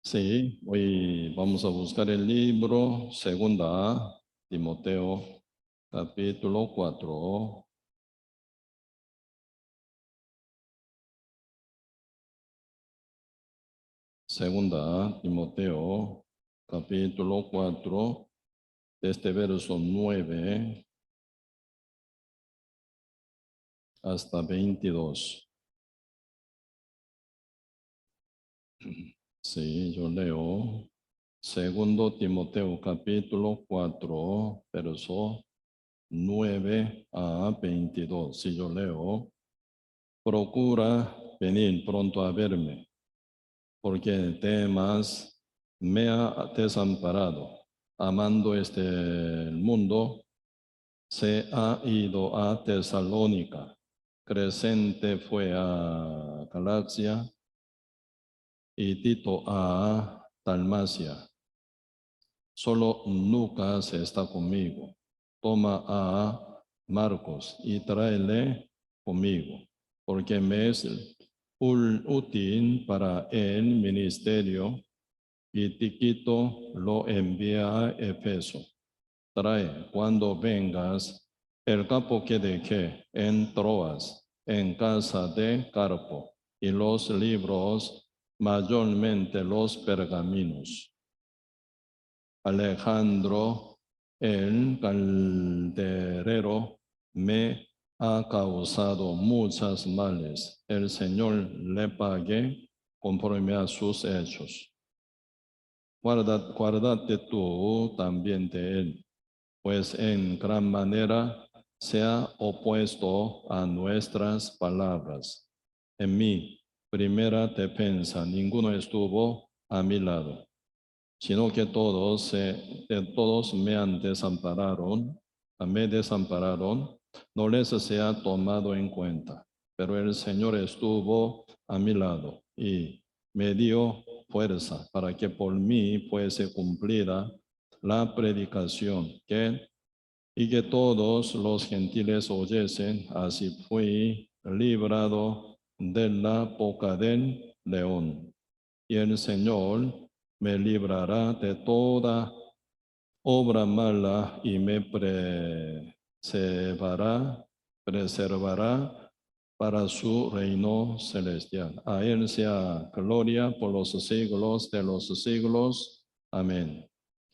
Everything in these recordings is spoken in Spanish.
Sí, hoy vamos a buscar el libro Segunda Timoteo, capítulo 4. Segunda Timoteo, capítulo 4, desde verso 9 hasta 22. Sí, yo leo. Segundo Timoteo, capítulo 4, verso 9 a 22. Si yo leo, procura venir pronto a verme, porque temas me ha desamparado. Amando este mundo, se ha ido a Tesalónica. Crescente fue a Galacia y Tito a Dalmacia. Solo Lucas está conmigo. Toma a Marcos y tráele conmigo, porque me es útil para el ministerio. Y Tiquito lo envía a Efeso. Trae cuando vengas el capo que dejé en Troas, en casa de Carpo, y los libros, mayormente los pergaminos. Alejandro, el calderero, me ha causado muchas males. El Señor le pague conforme a sus hechos. Guárdate tú también de él, pues en gran manera se ha opuesto a nuestras palabras. En mi primera defensa ninguno estuvo a mi lado, sino que todos me desampararon, no les se ha tomado en cuenta, pero el Señor estuvo a mi lado y me dio fuerza para que por mí fuese cumplida la predicación y que todos los gentiles oyesen. Así fui librado de la boca del león. Y el Señor me librará de toda obra mala y me preservará para su reino celestial. A Él sea gloria por los siglos de los siglos. Amén.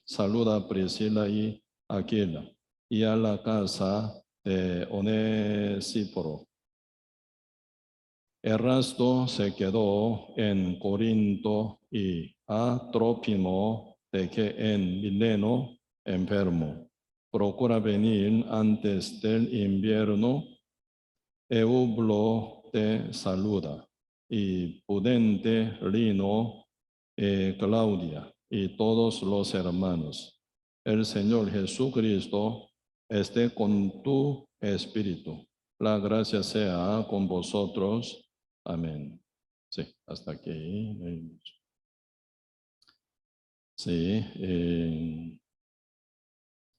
Saluda a Priscila y Aquila y a la casa de Onesíforo. Erasto se quedó en Corinto y a Trófimo dejé en Mileno enfermo. Procura venir antes del invierno. Eublo te saluda y Pudente, Lino, Claudia y todos los hermanos. El Señor Jesucristo esté con tu espíritu. La gracia sea con vosotros. Amén. Sí, hasta aquí. Sí,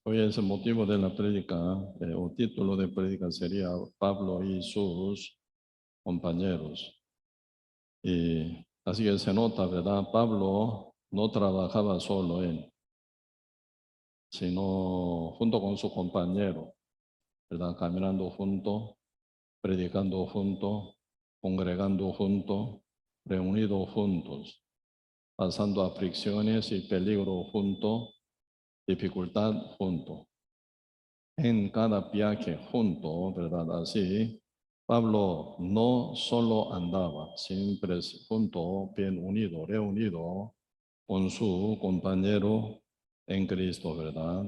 hoy es el motivo de la prédica, o título de prédica sería Pablo y sus compañeros. Y así que se nota, ¿verdad? Pablo no trabajaba solo él, sino junto con su compañero, ¿verdad? Caminando junto, predicando junto, congregando junto, reunidos juntos, pasando aflicciones y peligro junto, dificultad junto, en cada viaje junto, ¿verdad? Así, Pablo no solo andaba, siempre junto, bien unido, reunido con su compañero en Cristo, ¿verdad?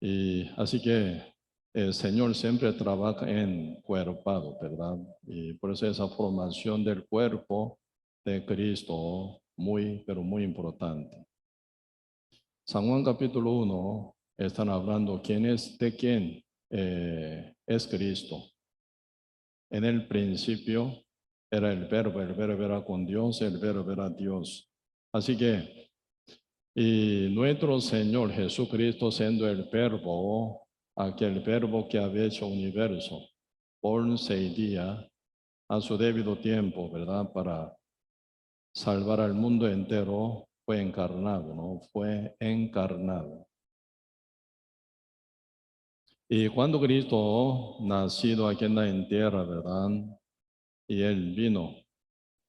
Y así que el Señor siempre trabaja en cuerpado, ¿verdad? Y por eso esa formación del cuerpo de Cristo, muy, pero muy importante. San Juan capítulo 1, están hablando de quién es Cristo. En el principio era el verbo era con Dios, el verbo era Dios. Así que, y nuestro Señor Jesucristo siendo el verbo, aquel verbo que había hecho universo, por 6 días, a su debido tiempo, ¿verdad? Para salvar al mundo entero, fue encarnado, ¿no? Fue encarnado. Y cuando Cristo, nacido aquí en la tierra, ¿verdad? Y Él vino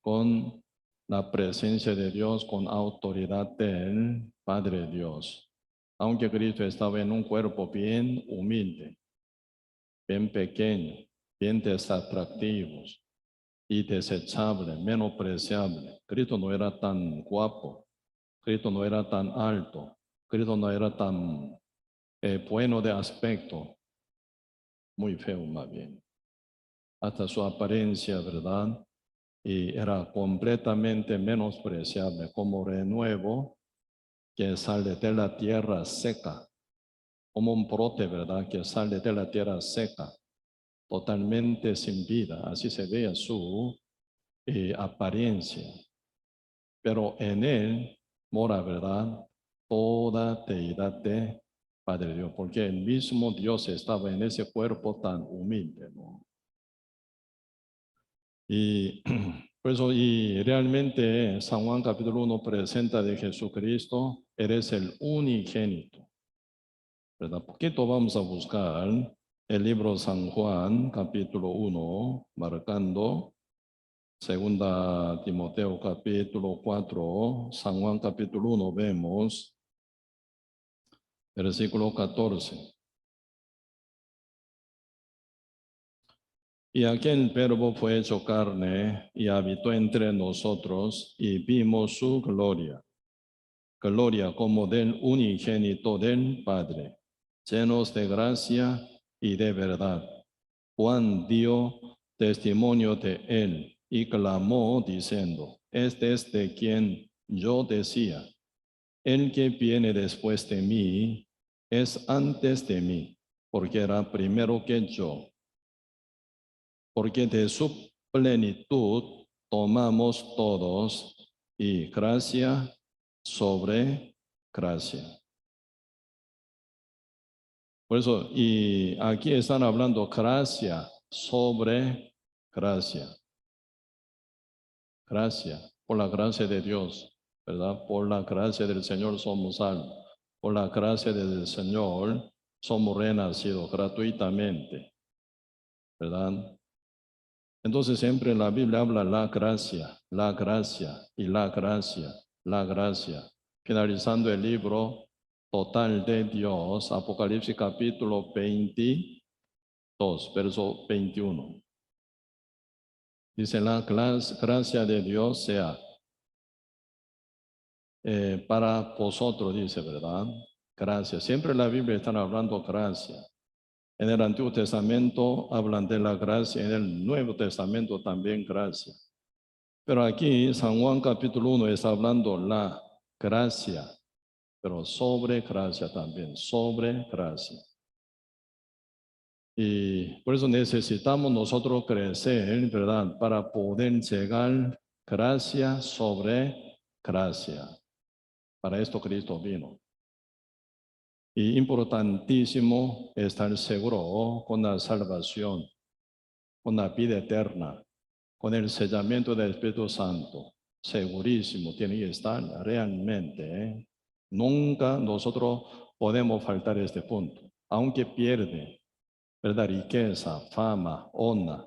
con la presencia de Dios, con autoridad del Padre Dios. Aunque Cristo estaba en un cuerpo bien humilde, bien pequeño, bien desatractivo y desechable, menospreciable. Cristo no era tan guapo, Cristo no era tan alto, Cristo no era tan bueno de aspecto, muy feo más bien. Hasta su apariencia, ¿verdad? Y era completamente menospreciable, como renuevo que sale de la tierra seca, como un brote, ¿verdad? Que sale de la tierra seca, totalmente sin vida. Así se veía su apariencia. Pero en él mora, ¿verdad? Toda deidad de Padre Dios, porque el mismo Dios estaba en ese cuerpo tan humilde, ¿no? Y por eso, y realmente San Juan capítulo 1 presenta de Jesucristo, eres el unigénito, ¿verdad? Poquito vamos a buscar el libro San Juan capítulo 1, marcando segunda Timoteo capítulo 4, San Juan capítulo 1, vemos versículo 14. Y aquel verbo fue hecho carne y habitó entre nosotros y vimos su gloria. Gloria como del unigénito del Padre, llenos de gracia y de verdad. Juan dio testimonio de él y clamó diciendo, este es de quien yo decía, el que viene después de mí es antes de mí, porque era primero que yo. Porque de su plenitud tomamos todos y gracia sobre gracia. Por eso, y aquí están hablando gracia sobre gracia. Gracia, por la gracia de Dios, ¿verdad? Por la gracia del Señor somos salvos. Por la gracia del Señor somos renacidos gratuitamente, ¿verdad? Entonces siempre la Biblia habla la gracia y la gracia, la gracia. Finalizando el libro total de Dios, Apocalipsis capítulo 22, verso 21. Dice la gracia de Dios sea para vosotros, dice, ¿verdad? Gracia. Siempre la Biblia está hablando gracia. En el Antiguo Testamento hablan de la gracia, en el Nuevo Testamento también gracia. Pero aquí San Juan capítulo 1 está hablando la gracia, pero sobre gracia también, sobre gracia. Y por eso necesitamos nosotros crecer, ¿verdad? Para poder llegar gracia sobre gracia. Para esto Cristo vino. Y importantísimo estar seguro con la salvación, con la vida eterna, con el sellamiento del Espíritu Santo. Segurísimo, tiene que estar realmente. Nunca nosotros podemos faltar este punto. Aunque pierde, ¿verdad? Riqueza, fama, honra,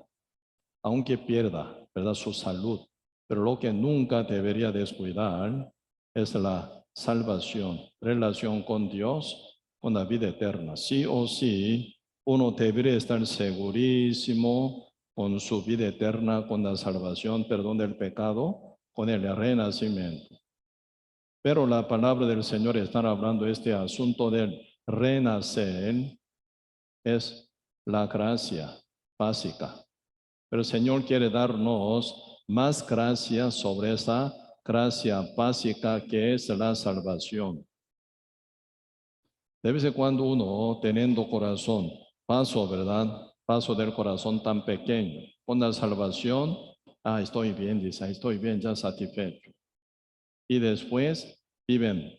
aunque pierda, ¿verdad? Su salud. Pero lo que nunca debería descuidar es la salvación, relación con Dios, con la vida eterna. Sí o sí, uno debería estar segurísimo con su vida eterna, con la salvación, perdón del pecado, con el renacimiento. Pero la palabra del Señor está hablando este asunto del renacer, es la gracia básica. Pero el Señor quiere darnos más gracia sobre esa gracia básica que es la salvación. De vez en cuando uno, teniendo corazón, paso, ¿verdad? Paso del corazón tan pequeño, con la salvación, estoy bien, dice, estoy bien, ya satisfecho. Y después viven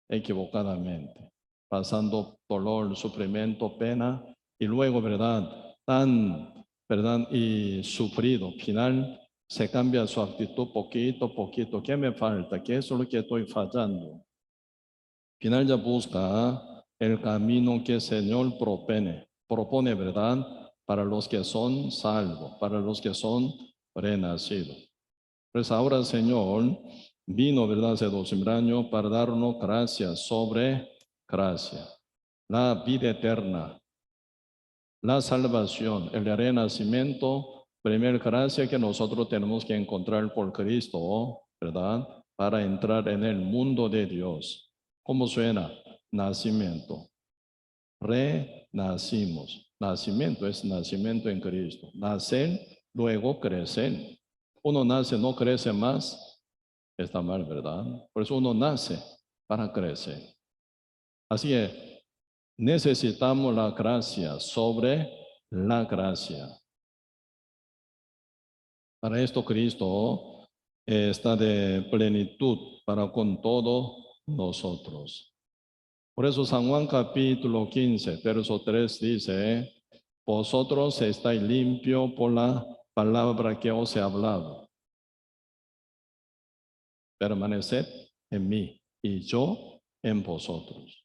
equivocadamente, pasando dolor, sufrimiento, pena, y luego, ¿verdad? ¿Verdad? Y sufrido, final, se cambia su actitud poquito a poquito. ¿Qué me falta? ¿Qué es lo que estoy fallando? Final ya busca el camino que el Señor propone, ¿verdad? Para los que son salvos, para los que son renacidos. Pues ahora el Señor vino, ¿verdad? Hace 2000 años para darnos gracia sobre gracia, la vida eterna, la salvación, el renacimiento, primera gracia que nosotros tenemos que encontrar por Cristo, ¿verdad? Para entrar en el mundo de Dios. ¿Cómo suena? Nacimiento. Renacimos. Nacimiento es nacimiento en Cristo. Nacer, luego crecer. Uno nace, no crece más, está mal, ¿verdad? Por eso uno nace para crecer. Así es, necesitamos la gracia sobre la gracia. Para esto Cristo está de plenitud para con todos nosotros. Por eso San Juan capítulo 15, verso 3 dice, vosotros estáis limpios por la palabra que os he hablado. Permaneced en mí y yo en vosotros.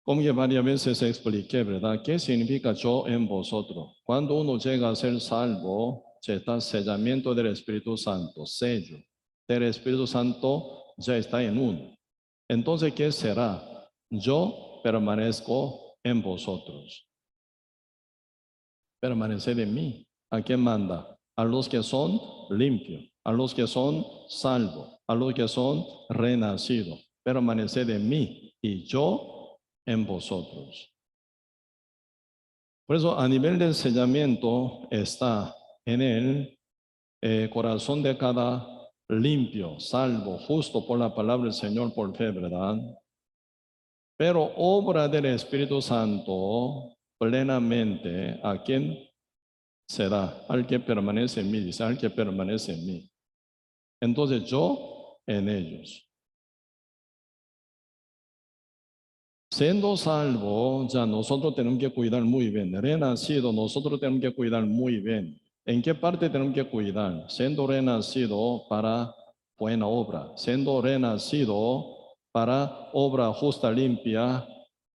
Como que varias veces expliqué, ¿verdad? ¿Qué significa yo en vosotros? Cuando uno llega a ser salvo, ya está sellamiento del Espíritu Santo, sello del Espíritu Santo ya está en uno. Entonces, ¿qué será? Yo permanezco en vosotros. Permaneced en mí. ¿A quién manda? A los que son limpios, a los que son salvos, a los que son renacidos. Permaneced en mí y yo en vosotros. Por eso, a nivel del sellamiento está en el corazón de cada limpio, salvo, justo por la palabra del Señor, por fe, ¿verdad? Pero obra del Espíritu Santo plenamente, ¿a quién se da? Al que permanece en mí, dice, al que permanece en mí. Entonces yo en ellos. Siendo salvo, ya nosotros tenemos que cuidar muy bien. Renacido, nosotros tenemos que cuidar muy bien. ¿En qué parte tenemos que cuidar? Siendo renacido para buena obra. Siendo renacido para obra justa, limpia,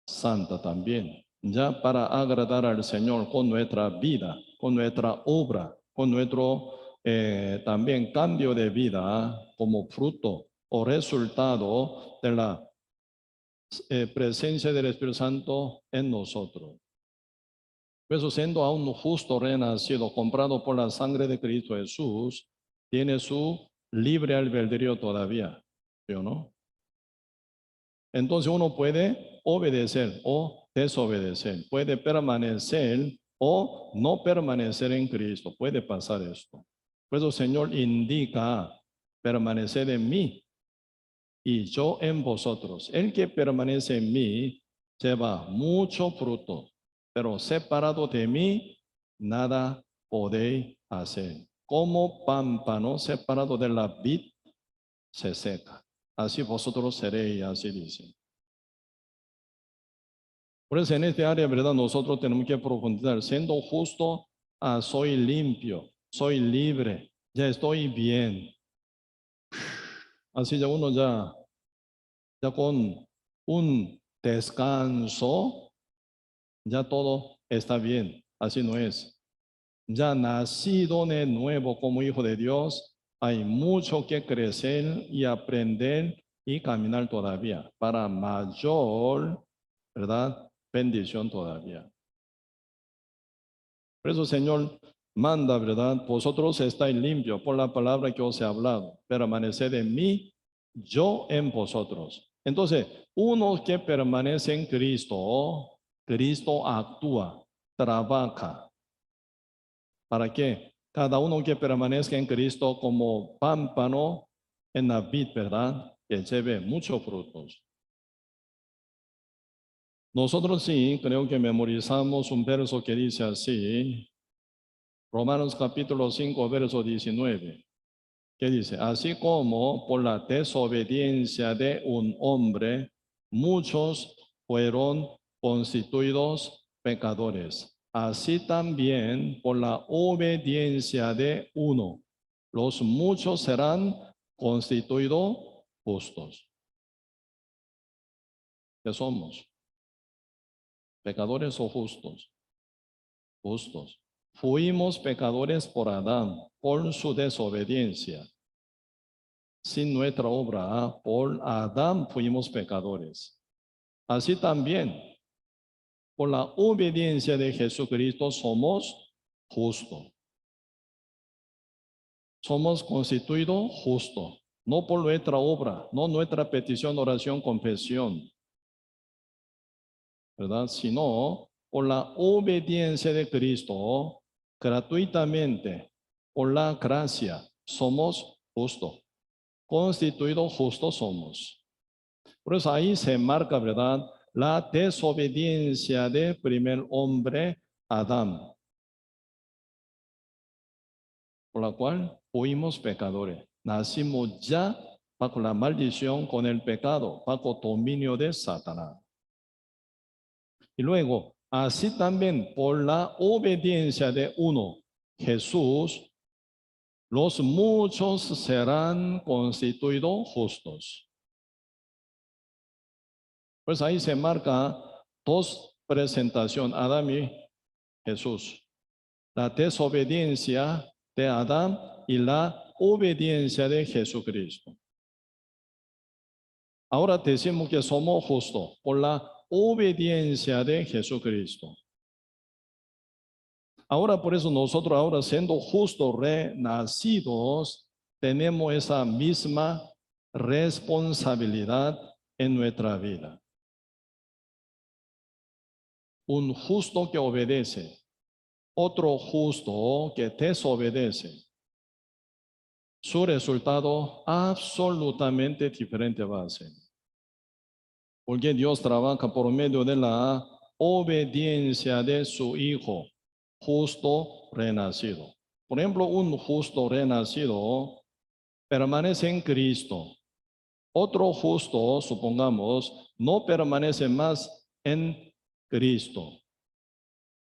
santa también. Ya para agradar al Señor con nuestra vida, con nuestra obra, con nuestro también cambio de vida como fruto o resultado de la presencia del Espíritu Santo en nosotros. Por eso, siendo aún justo renacido, comprado por la sangre de Cristo Jesús, tiene su libre albedrío todavía, ¿sí o no? Entonces uno puede obedecer o desobedecer, puede permanecer o no permanecer en Cristo, puede pasar esto. Por eso el Señor indica, permanecer en mí y yo en vosotros. El que permanece en mí lleva mucho fruto, pero separado de mí, nada podéis hacer. Como pámpano separado de la vid, se seca. Así vosotros seréis, así dice. Por eso en este área, ¿verdad? Nosotros tenemos que profundizar. Siendo justo, soy limpio, soy libre, ya estoy bien. Así ya uno ya con un descanso, ya todo está bien. Así no es. Ya nacido de nuevo como hijo de Dios, hay mucho que crecer y aprender y caminar todavía para mayor, ¿verdad? Bendición todavía. Por eso, Señor, manda, ¿verdad? Vosotros estáis limpios por la palabra que os he hablado. Permaneced en mí, yo en vosotros. Entonces, uno que permanece en Cristo, Cristo actúa, trabaja. ¿Para qué? Cada uno que permanezca en Cristo como pámpano en la vid, ¿verdad? Que lleve muchos frutos. Nosotros sí, creo que memorizamos un verso que dice así, Romanos capítulo 5, verso 19, que dice, así como por la desobediencia de un hombre, muchos fueron constituidos pecadores. así también por la obediencia de uno, los muchos serán constituidos justos. ¿Qué somos? ¿Pecadores o justos? Justos. Fuimos pecadores por Adán, por su desobediencia. Sin nuestra obra, por Adán fuimos pecadores. Así también, por la obediencia de Jesucristo somos justos. Somos constituidos justos, no por nuestra obra, no nuestra petición, oración, confesión, ¿verdad? Sino por la obediencia de Cristo, gratuitamente, por la gracia, somos justos. Constituidos justos somos. Por eso ahí se marca, ¿verdad?, la desobediencia del primer hombre, Adán, por la cual fuimos pecadores. Nacimos ya bajo la maldición con el pecado, bajo dominio de Satanás. Y luego, así también por la obediencia de uno, Jesús, los muchos serán constituidos justos. Pues ahí se marca dos presentaciones, Adán y Jesús. La desobediencia de Adán y la obediencia de Jesucristo. Ahora decimos que somos justos por la obediencia de Jesucristo. Ahora por eso nosotros ahora siendo justos renacidos, tenemos esa misma responsabilidad en nuestra vida. Un justo que obedece, otro justo que desobedece. Su resultado absolutamente diferente va a ser. Porque Dios trabaja por medio de la obediencia de su Hijo, justo renacido. Por ejemplo, un justo renacido permanece en Cristo. Otro justo, supongamos, no permanece más en Cristo.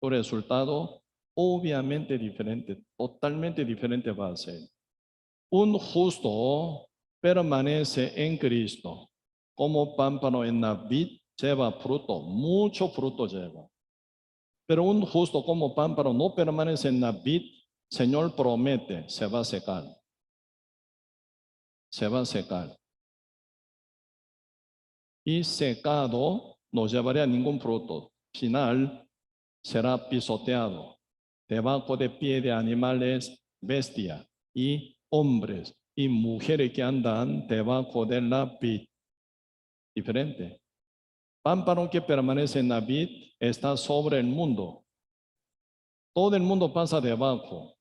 Su resultado obviamente diferente, totalmente diferente va a ser. Un justo permanece en Cristo. Como pámpano en la vid lleva fruto, mucho fruto lleva. Pero un justo como pámpano no permanece en la vid, Señor promete, se va a secar. Se va a secar. Y secado no llevaría ningún fruto. Final será pisoteado debajo de pie de animales, bestia y hombres y mujeres que andan debajo de la vid. Diferente. Pámpano que permanece en la vid está sobre el mundo. Todo el mundo pasa debajo.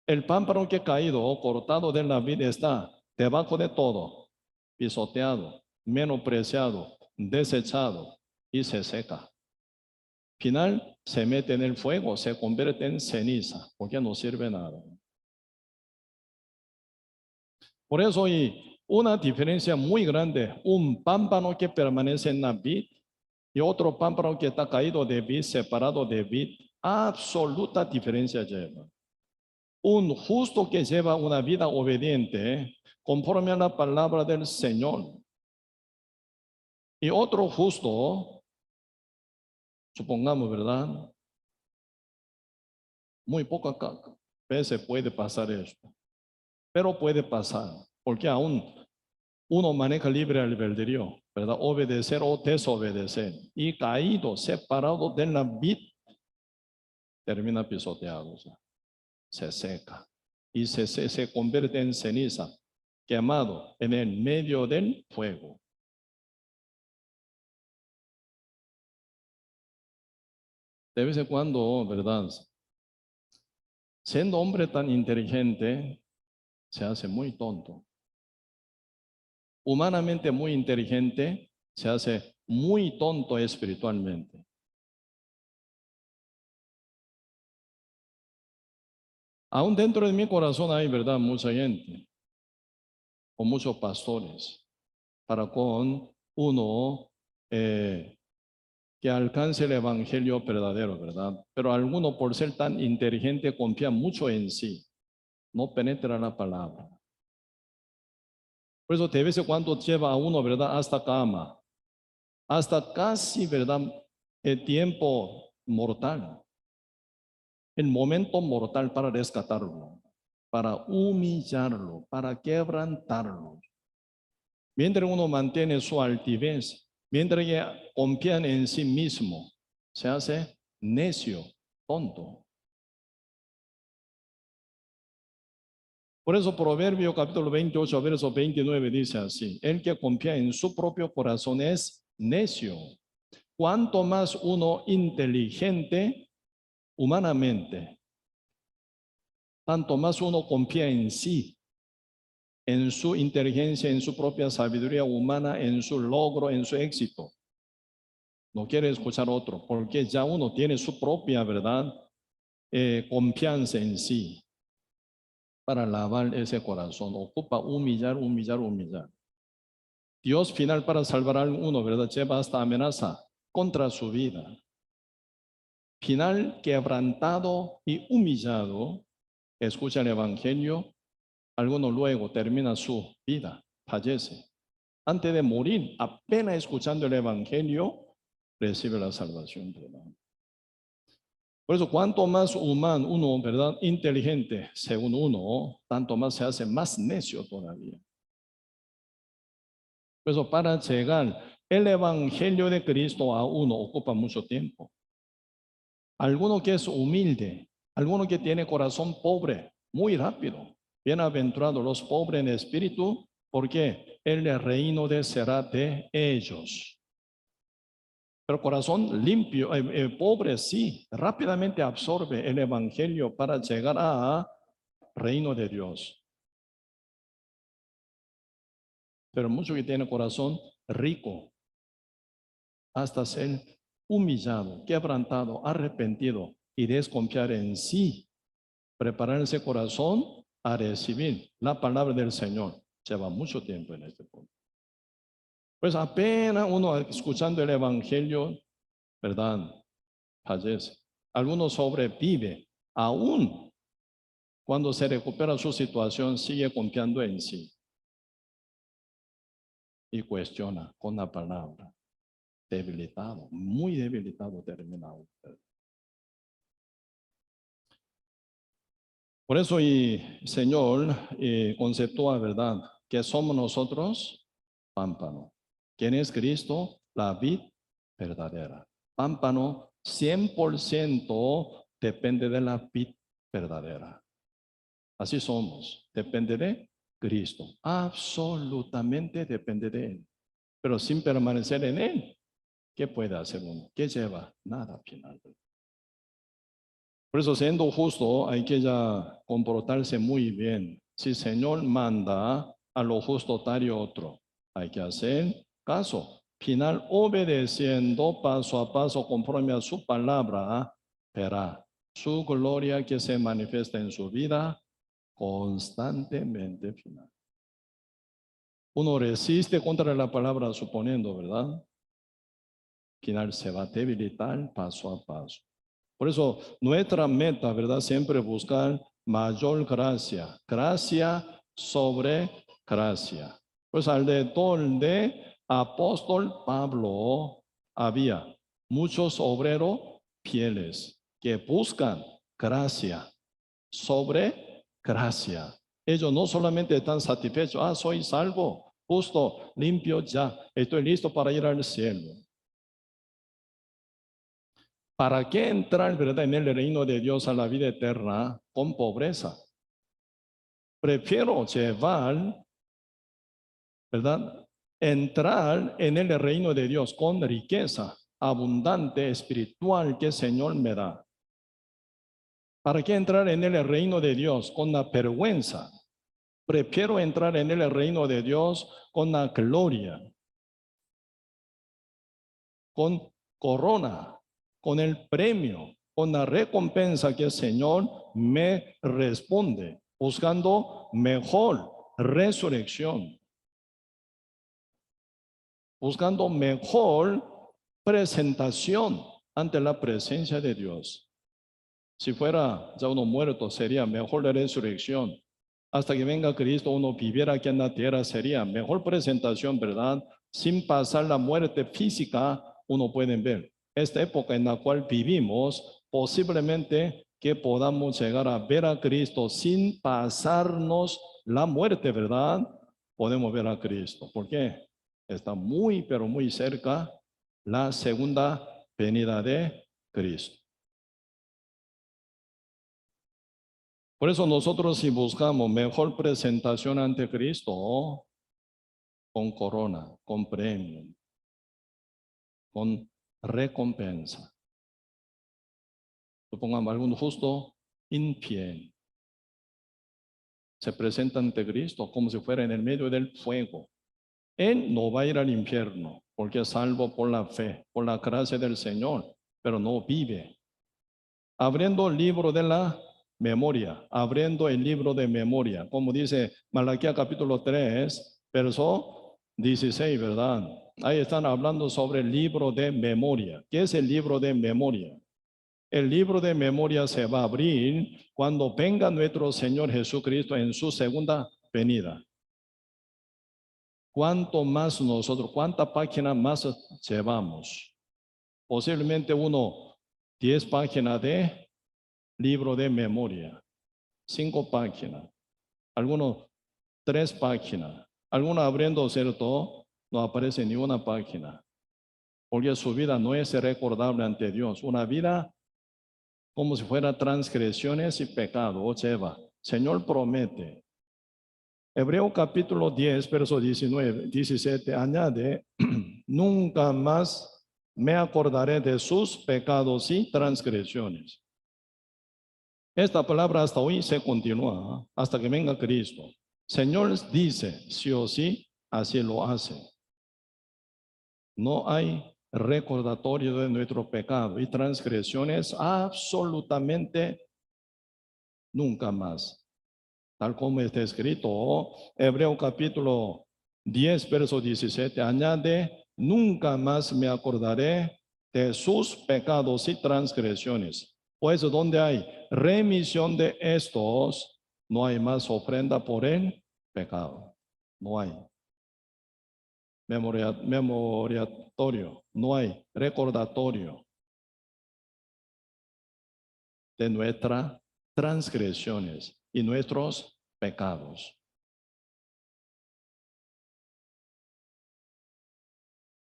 El pámpano que ha caído o cortado de la vid está debajo de todo, pisoteado, menospreciado, desechado y se seca. Final se mete en el fuego, se convierte en ceniza, porque no sirve nada. Por eso hay una diferencia muy grande, un pámpano que permanece en la vid y otro pámpano que está caído de vid, separado de vid, absoluta diferencia lleva. Un justo que lleva una vida obediente, conforme a la palabra del Señor. Y otro justo, supongamos, ¿verdad? Muy pocas veces puede pasar esto. Pero puede pasar, porque aún uno maneja libre albedrío, ¿verdad? Obedecer o desobedecer. Y caído, separado de la vid, termina pisoteado, o sea, se seca. Y se convierte en ceniza, quemado en el medio del fuego. De vez en cuando, ¿verdad? Siendo hombre tan inteligente, se hace muy tonto. Humanamente muy inteligente, se hace muy tonto espiritualmente. Aún dentro de mi corazón hay, ¿verdad?, mucha gente, o muchos pastores, para con uno que alcance el evangelio verdadero, ¿verdad? Pero alguno por ser tan inteligente confía mucho en sí, no penetra la palabra. Por eso de vez en cuando lleva a uno, ¿verdad? Hasta cama, hasta casi, ¿verdad? El tiempo mortal, el momento mortal para rescatarlo, para humillarlo, para quebrantarlo. Mientras uno mantiene su altivez, mientras que confía en sí mismo, se hace necio, tonto. Por eso Proverbio capítulo 28, verso 29 dice así: el que confía en su propio corazón es necio. Cuanto más uno inteligente humanamente, tanto más uno confía en sí, en su inteligencia, en su propia sabiduría humana, en su logro, en su éxito. No quiere escuchar otro, porque ya uno tiene su propia verdad, confianza en sí. Para lavar ese corazón, ocupa humillar, humillar, humillar. Dios final para salvar a uno, ¿verdad? Lleva hasta amenaza contra su vida. Final quebrantado y humillado, escucha el evangelio, alguno luego termina su vida, fallece. Antes de morir, apenas escuchando el evangelio, recibe la salvación, ¿verdad? Por eso, cuanto más humano uno, ¿verdad? Inteligente, según uno, tanto más se hace más necio todavía. Por eso, para llegar el evangelio de Cristo a uno ocupa mucho tiempo. Alguno que es humilde, alguno que tiene corazón pobre, muy rápido. Bienaventurados los pobres en espíritu, porque el reino será de ellos. Pero corazón limpio, pobre, sí, rápidamente absorbe el evangelio para llegar a reino de Dios. Pero mucho que tiene corazón rico, hasta ser humillado, quebrantado, arrepentido y desconfiar en sí, preparar ese corazón a recibir la palabra del Señor. Lleva mucho tiempo en este punto. Pues apenas uno escuchando el evangelio, ¿verdad? Fallece. Algunos sobrevive, aún cuando se recupera su situación, sigue confiando en sí y cuestiona con la palabra. Debilitado, muy debilitado terminado. Por eso, y Señor conceptúa, ¿verdad? Que somos nosotros pámpano. ¿Quién es Cristo? La vid verdadera. Pámpano 100% depende de la vid verdadera. Así somos. Depende de Cristo. Absolutamente depende de Él. Pero sin permanecer en Él, ¿qué puede hacer uno? ¿Qué lleva? Nada final. Por eso, siendo justo, hay que ya comportarse muy bien. Si el Señor manda a lo justo tal y otro, hay que hacer caso. Final, obedeciendo paso a paso conforme a su palabra, verá su gloria que se manifiesta en su vida constantemente final. Uno resiste contra la palabra suponiendo, ¿verdad? Final se va a debilitar paso a paso. Por eso nuestra meta, ¿verdad? Siempre buscar mayor gracia. Gracia sobre gracia. Pues alrededor de apóstol Pablo había muchos obreros fieles que buscan gracia sobre gracia. Ellos no solamente están satisfechos, soy salvo, justo, limpio ya, estoy listo para ir al cielo. ¿Para qué entrar, verdad, en el reino de Dios a la vida eterna con pobreza? Prefiero llevar, ¿verdad? Entrar en el reino de Dios con riqueza abundante espiritual que el Señor me da. ¿Para qué entrar en el reino de Dios con la vergüenza? Prefiero entrar en el reino de Dios con la gloria, con corona, con el premio, con la recompensa que el Señor me responde, buscando mejor resurrección, buscando mejor presentación ante la presencia de Dios. Si fuera ya uno muerto, sería mejor la resurrección. Hasta que venga Cristo, uno viviera aquí en la tierra, sería mejor presentación, ¿verdad? Sin pasar la muerte física, uno puede ver. Esta época en la cual vivimos, posiblemente que podamos llegar a ver a Cristo sin pasarnos la muerte, ¿verdad? Podemos ver a Cristo. ¿Por qué? Está muy, pero muy cerca la segunda venida de Cristo. Por eso nosotros si buscamos mejor presentación ante Cristo, con corona, con premio, con recompensa. Supongamos algún justo infiel se presenta ante Cristo como si fuera en el medio del fuego. Él no va a ir al infierno porque es salvo por la fe, por la gracia del Señor, pero no vive. Abriendo el libro de la memoria, abriendo el libro de memoria, como dice Malaquías capítulo 3, verso 16, ¿verdad? Ahí están hablando sobre el libro de memoria. ¿Qué es el libro de memoria? El libro de memoria se va a abrir cuando venga nuestro Señor Jesucristo en su segunda venida. ¿Cuánto más nosotros, cuántas páginas más llevamos? Posiblemente 10 páginas de libro de memoria, 5 páginas, algunos 3 páginas, algunos abriendo, ¿cierto? No aparece ni una página, porque su vida no es recordable ante Dios, una vida como si fuera transgresiones y pecado, o lleva. Señor promete. Hebreo capítulo 10, verso 19, 17, añade, nunca más me acordaré de sus pecados y transgresiones. Esta palabra hasta hoy se continúa, hasta que venga Cristo. Señor dice, sí o sí, así lo hace. No hay recordatorio de nuestro pecado y transgresiones absolutamente nunca más. Tal como está escrito, Hebreo capítulo 10, verso 17, añade, nunca más me acordaré de sus pecados y transgresiones. Pues donde hay remisión de estos, no hay más ofrenda por el pecado. No hay memoriatorio, no hay recordatorio de nuestras transgresiones y nuestros pecados.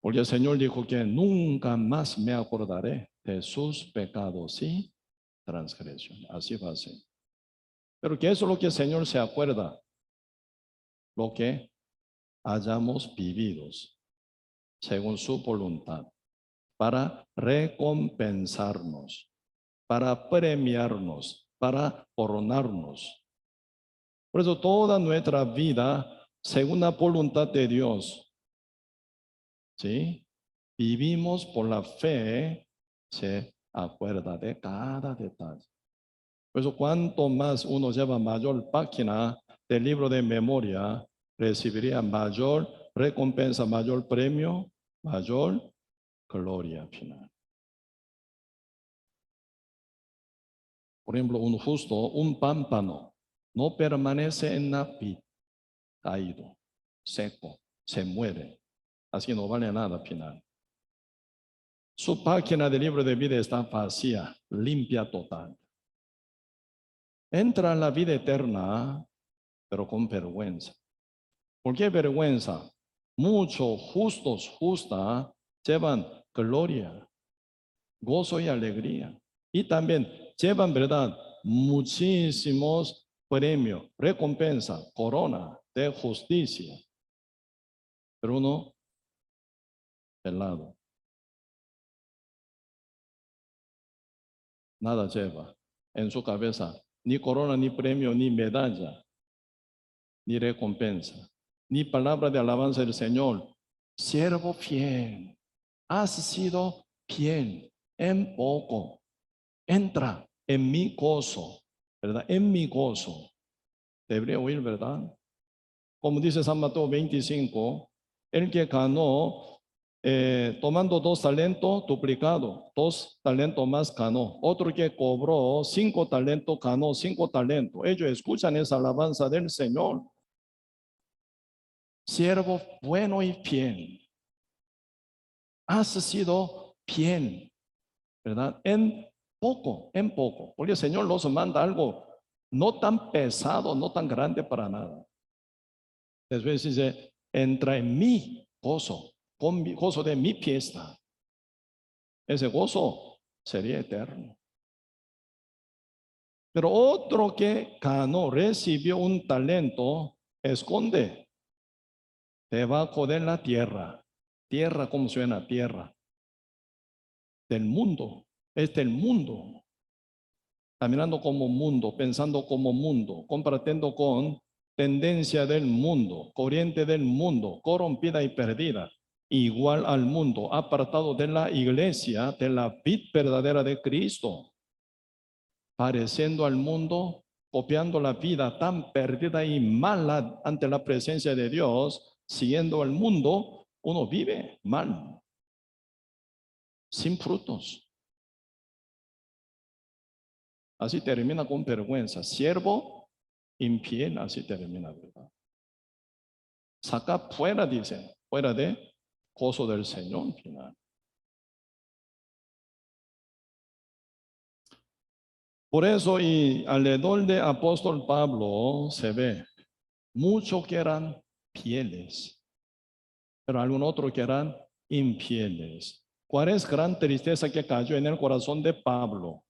Porque el Señor dijo que nunca más me acordaré de sus pecados y transgresiones. Así va a ser. Pero ¿qué es lo que el Señor se acuerda? Lo que hayamos vivido según su voluntad, para recompensarnos, para premiarnos, para coronarnos. Por eso toda nuestra vida, según la voluntad de Dios, ¿sí? Vivimos por la fe, se acuerda de cada detalle. Por eso cuanto más uno lleva mayor página del libro de memoria, recibiría mayor recompensa, mayor premio, mayor gloria final. Por ejemplo, un justo, un pámpano, no permanece en la vid, caído, seco, se muere. Así no vale nada final. Su página del libro de vida está vacía, limpia total. Entra en la vida eterna, pero con vergüenza. ¿Por qué vergüenza? Muchos justos, justas, llevan gloria, gozo y alegría. Y también llevan, ¿verdad? Muchísimos premios, recompensa, corona de justicia. Pero uno, pelado, nada lleva en su cabeza, ni corona, ni premio, ni medalla, ni recompensa, ni palabra de alabanza del Señor. Siervo fiel, has sido fiel en poco. Entra en mi gozo, ¿verdad? En mi gozo. Debería oír, ¿verdad? Como dice San Mateo 25, el que ganó tomando 2 talentos, duplicado, 2 talentos más ganó. Otro que cobró 5 talentos, ganó 5 talentos. Ellos escuchan esa alabanza del Señor. Siervo bueno y fiel. Has sido fiel, ¿verdad? En poco, en poco. Porque el Señor nos manda algo no tan pesado, no tan grande para nada. Después dice, entra en mi gozo, con mi gozo de mi fiesta. Ese gozo sería eterno. Pero otro que ganó, recibió un talento, esconde debajo de la tierra. Tierra, ¿cómo suena? Tierra. Del mundo. Es del mundo. Caminando como mundo, pensando como mundo, compartiendo con tendencia del mundo, corriente del mundo, corrompida y perdida, igual al mundo, apartado de la iglesia, de la vid verdadera de Cristo, pareciendo al mundo, copiando la vida tan perdida y mala ante la presencia de Dios, siguiendo al mundo, uno vive mal, sin frutos. Así termina con vergüenza. Siervo infiel, así termina, ¿verdad? Saca fuera, dice, fuera de gozo del Señor final. Por eso, y alrededor de apóstol Pablo se ve muchos que eran fieles, pero algún otro que eran infieles. ¿Cuál es gran tristeza que cayó en el corazón de Pablo?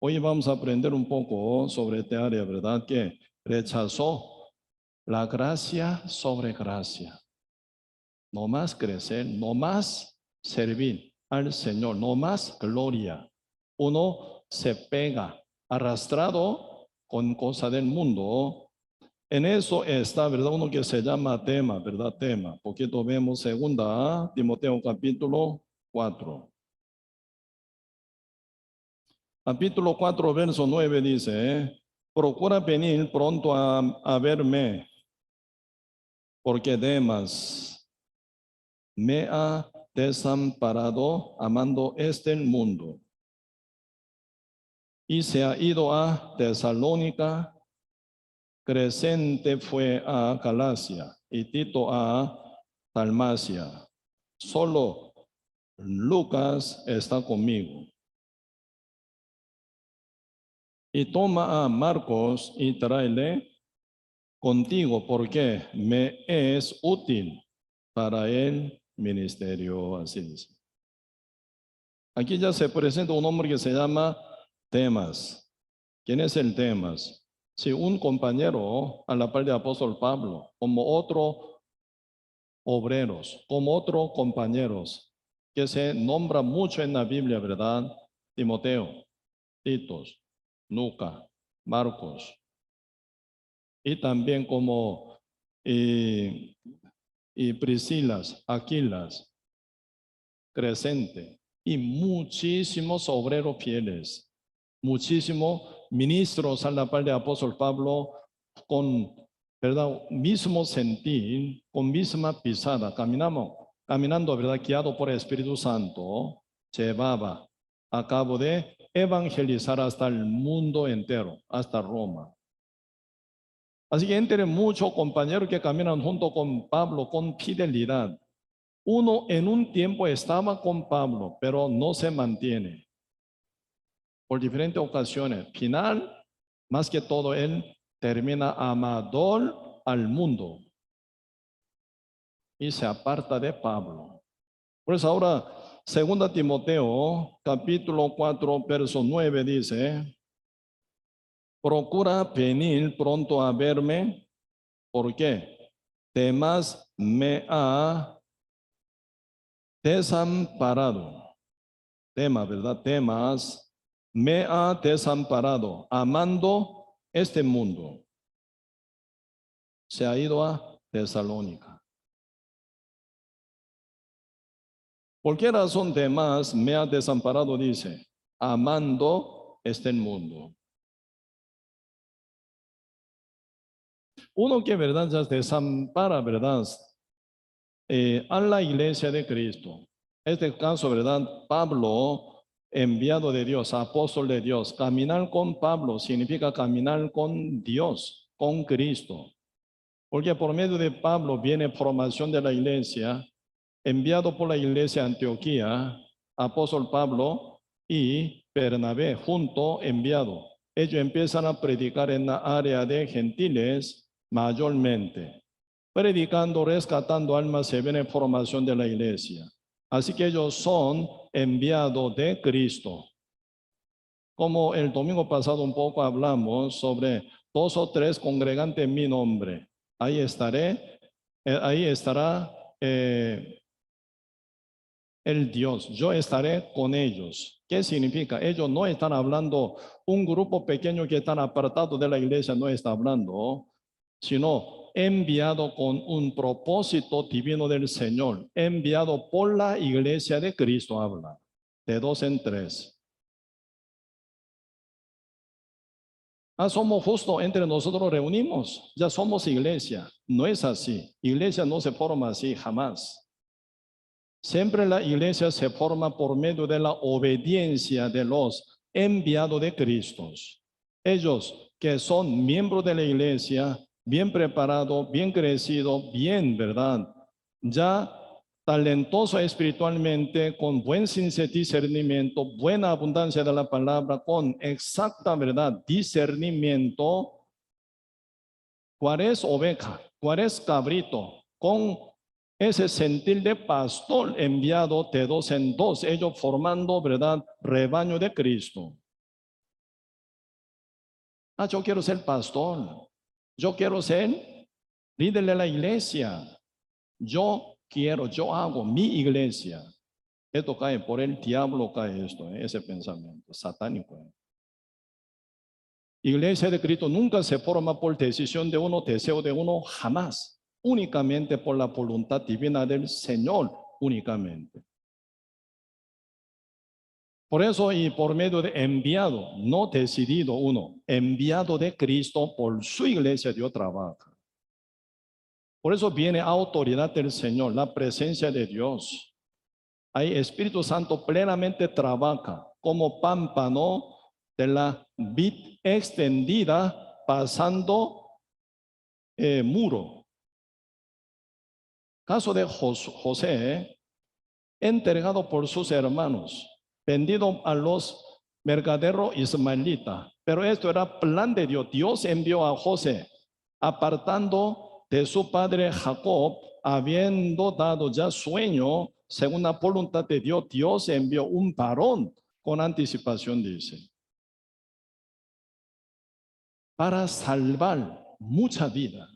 Hoy vamos a aprender un poco sobre esta área, ¿verdad? Que rechazó la gracia sobre gracia. No más crecer, no más servir al Señor, no más gloria. Uno se pega, arrastrado con cosas del mundo. En eso está, ¿verdad? Uno que se llama tema, ¿verdad? Tema. Poquito vemos segunda Timoteo capítulo 4. Capítulo 4, verso 9 dice, procura venir pronto a verme, porque Demas me ha desamparado amando este mundo y se ha ido a Tesalónica. Crescente fue a Galacia y Tito a Dalmacia. Solo Lucas está conmigo. Y toma a Marcos y tráele contigo porque me es útil para el ministerio. Así dice. Aquí ya se presenta un hombre que se llama Demas. ¿Quién es el Demas? Sí, un compañero a la par de apóstol Pablo, como otro obreros, como otros compañeros, que se nombra mucho en la Biblia, ¿verdad? Timoteo, Titos, Lucas, Marcos, y también como y Priscilas, Aquilas, Crescente, y muchísimos obreros fieles, muchísimos ministros a la par de apóstol Pablo con, ¿verdad? Mismo sentir, con misma pisada, caminando, ¿verdad? Guiado por el Espíritu Santo, llevaba a cabo de evangelizar hasta el mundo entero, hasta Roma. Así que entre muchos compañeros que caminan junto con Pablo con fidelidad. Uno en un tiempo estaba con Pablo, pero no se mantiene por diferentes ocasiones. Final, más que todo, él termina amador al mundo y se aparta de Pablo. Por eso ahora, 2 Timoteo, capítulo 4, verso 9 dice, procura venir pronto a verme, porque Demas me ha desamparado. Tema, ¿verdad? Demas me ha desamparado, amando este mundo. Se ha ido a Tesalónica. ¿Por qué razón Demas me ha desamparado? Dice, amando este mundo. Uno que, ¿verdad? Ya desampara, ¿verdad? a la iglesia de Cristo. Este caso, ¿verdad? Pablo, enviado de Dios, apóstol de Dios. Caminar con Pablo significa caminar con Dios, con Cristo. Porque por medio de Pablo viene formación de la iglesia, enviado por la iglesia de Antioquía, apóstol Pablo y Bernabé, junto enviado. Ellos empiezan a predicar en la área de gentiles mayormente. Predicando, rescatando almas, se viene formación de la iglesia. Así que ellos son enviados de Cristo. Como el domingo pasado un poco hablamos sobre 2 o 3 congregantes en mi nombre. Ahí estaré, ahí estará el Dios. Yo estaré con ellos. ¿Qué significa? Ellos no están hablando, un grupo pequeño que están apartados de la iglesia no está hablando, sino enviado con un propósito divino del Señor, enviado por la iglesia de Cristo, habla, de 2 en 3. Somos justos, entre nosotros reunimos, ya somos iglesia. No es así. Iglesia no se forma así, jamás. Siempre la iglesia se forma por medio de la obediencia de los enviados de Cristo. Ellos que son miembros de la iglesia, bien preparados, bien crecidos, bien, ¿verdad? Ya talentoso espiritualmente, con buen discernimiento, buena abundancia de la palabra, con exacta verdad, discernimiento. ¿Cuál es oveja? ¿Cuál es cabrito? Con ese sentir de pastor enviado de 2 en 2, ellos formando, ¿verdad? Rebaño de Cristo. Yo quiero ser pastor. Yo quiero ser líder de la iglesia. Yo hago mi iglesia. Esto cae por el diablo, cae esto, ese pensamiento satánico. Iglesia de Cristo nunca se forma por decisión de uno, deseo de uno, jamás. Únicamente por la voluntad divina del Señor, únicamente. Por eso y por medio de enviado, no decidido uno, enviado de Cristo por su iglesia, Dios trabaja. Por eso viene autoridad del Señor, la presencia de Dios. Ahí Espíritu Santo plenamente trabaja como pámpano de la vid extendida pasando muro. Caso de José, entregado por sus hermanos, vendido a los mercaderos ismaelitas. Pero esto era plan de Dios. Dios envió a José, apartando de su padre Jacob, habiendo dado ya sueño, según la voluntad de Dios. Dios envió un varón con anticipación, dice, para salvar mucha vida.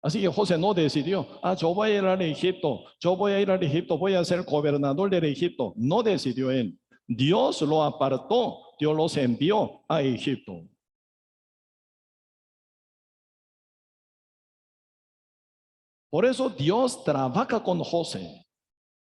Así que José no decidió, yo voy a ir al Egipto, voy a ser gobernador del Egipto. No decidió él. Dios lo apartó, Dios los envió a Egipto. Por eso Dios trabaja con José,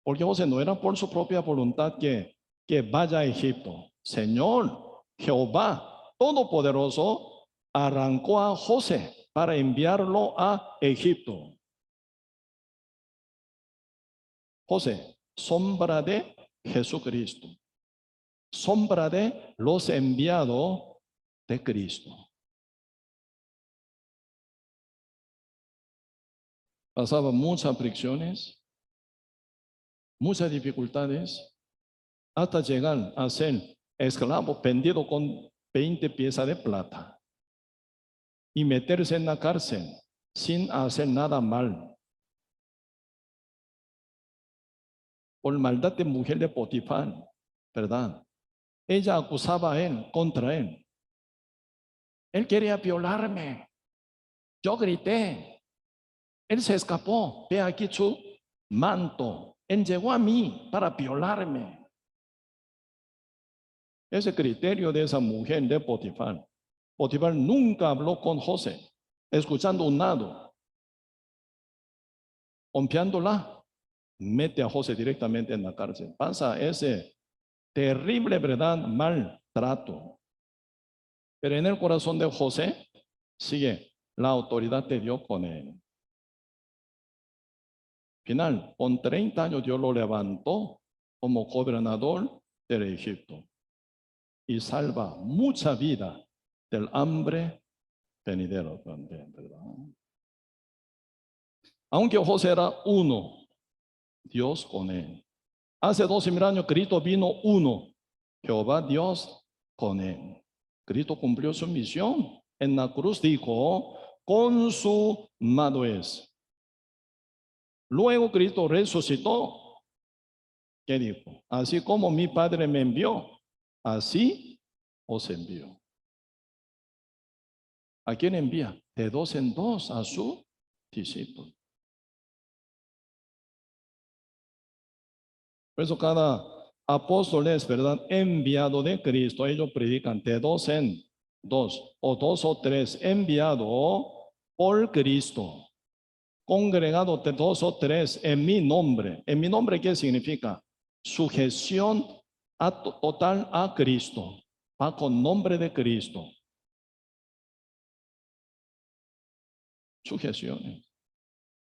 porque José no era por su propia voluntad que vaya a Egipto. Señor, Jehová Todopoderoso, arrancó a José para enviarlo a Egipto. José, sombra de Jesucristo, sombra de los enviados de Cristo. Pasaba muchas fricciones, muchas dificultades, hasta llegar a ser esclavo vendido con 20 piezas de plata y meterse en la cárcel sin hacer nada mal. Por maldad de mujer de Potifar, ¿verdad? Ella acusaba a él, contra él. Él quería violarme. Yo grité. Él se escapó. Ve aquí su manto. Él llegó a mí para violarme. Ese criterio de esa mujer de Potifar. Potifar nunca habló con José, escuchando un lado. Confiándola, mete a José directamente en la cárcel. Pasa ese terrible, verdad, maltrato. Pero en el corazón de José sigue la autoridad de Dios con él. Final, con 30 años Dios lo levantó como gobernador del Egipto y salva mucha vida del hambre venidero también, ¿verdad? Aunque José era uno, Dios con él. Hace 12,000 años Cristo vino uno, Jehová Dios con él. Cristo cumplió su misión. En la cruz dijo, consumado es. Luego Cristo resucitó. ¿Qué dijo? Así como mi Padre me envió, así os envió. ¿A quién envía? De dos en dos a su discípulo. Por eso cada apóstol es, ¿verdad?, enviado de Cristo. Ellos predican de dos en dos, o dos o tres, enviado por Cristo, congregado de dos o tres en mi nombre. ¿En mi nombre qué significa? Sujeción total a Cristo, va con nombre de Cristo. Sujeciones.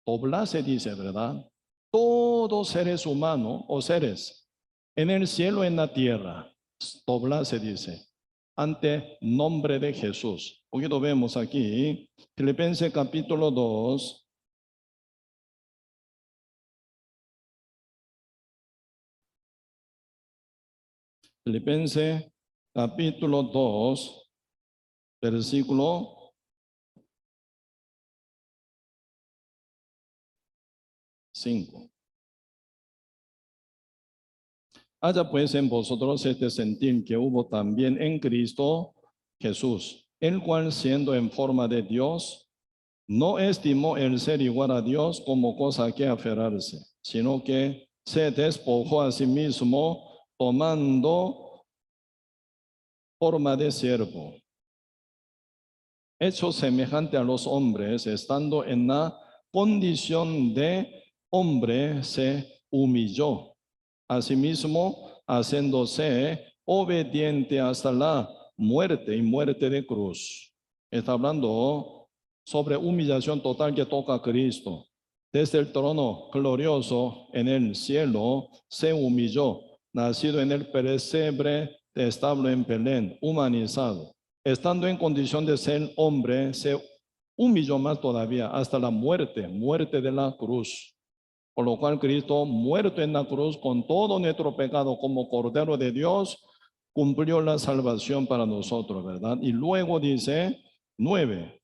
Doblar se dice, ¿verdad? Todos seres humanos o seres en el cielo, en la tierra, doblar se dice, ante nombre de Jesús. Hoy lo vemos aquí, Filipenses capítulo 2. Filipenses capítulo 2, versículo 5. Haya pues en vosotros este sentir que hubo también en Cristo Jesús, el cual siendo en forma de Dios, no estimó el ser igual a Dios como cosa a que aferrarse, sino que se despojó a sí mismo, tomando forma de siervo, hecho semejante a los hombres, estando en la condición de hombre, se humilló a sí mismo, haciéndose obediente hasta la muerte y muerte de cruz. Está hablando sobre humillación total que toca a Cristo. Desde el trono glorioso en el cielo se humilló, nacido en el pesebre de establo en Belén, humanizado. Estando en condición de ser hombre, se humilló más todavía hasta la muerte, muerte de la cruz. Por lo cual Cristo, muerto en la cruz con todo nuestro pecado como Cordero de Dios, cumplió la salvación para nosotros, ¿verdad? Y luego dice 9,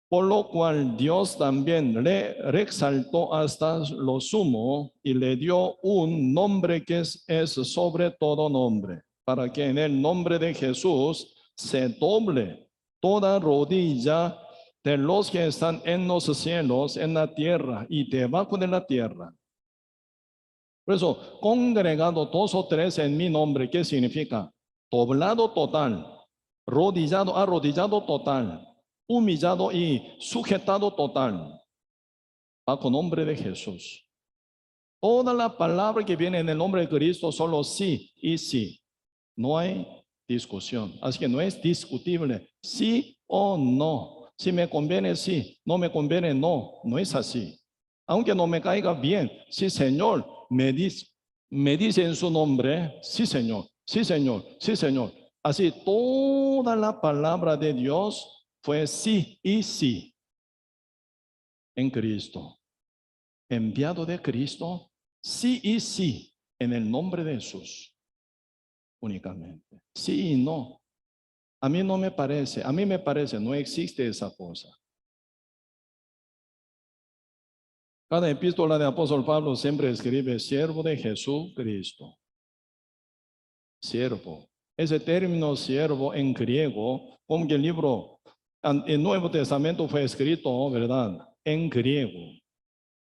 por lo cual Dios también le exaltó hasta lo sumo y le dio un nombre que es sobre todo nombre, para que en el nombre de Jesús se doble toda rodilla de los que están en los cielos, en la tierra y debajo de la tierra. Por eso, congregado dos o tres en mi nombre, ¿qué significa? Doblado total, rodillado, arrodillado total, humillado y sujetado total, bajo nombre de Jesús. Toda la palabra que viene en el nombre de Cristo, solo sí y sí. No hay discusión. Así que no es discutible, sí o no. Si me conviene, sí. No me conviene, no. No es así. Aunque no me caiga bien, sí, Señor, me dice en su nombre, sí, Señor, sí, Señor, sí, Señor. Así toda la palabra de Dios fue sí y sí en Cristo. Enviado de Cristo, sí y sí en el nombre de Jesús. Únicamente. Sí y no. A mí no me parece, a mí me parece, no existe esa cosa. Cada epístola de apóstol Pablo siempre escribe siervo de Jesucristo. Siervo. Ese término siervo en griego, como que el libro, el Nuevo Testamento fue escrito, ¿verdad?, en griego.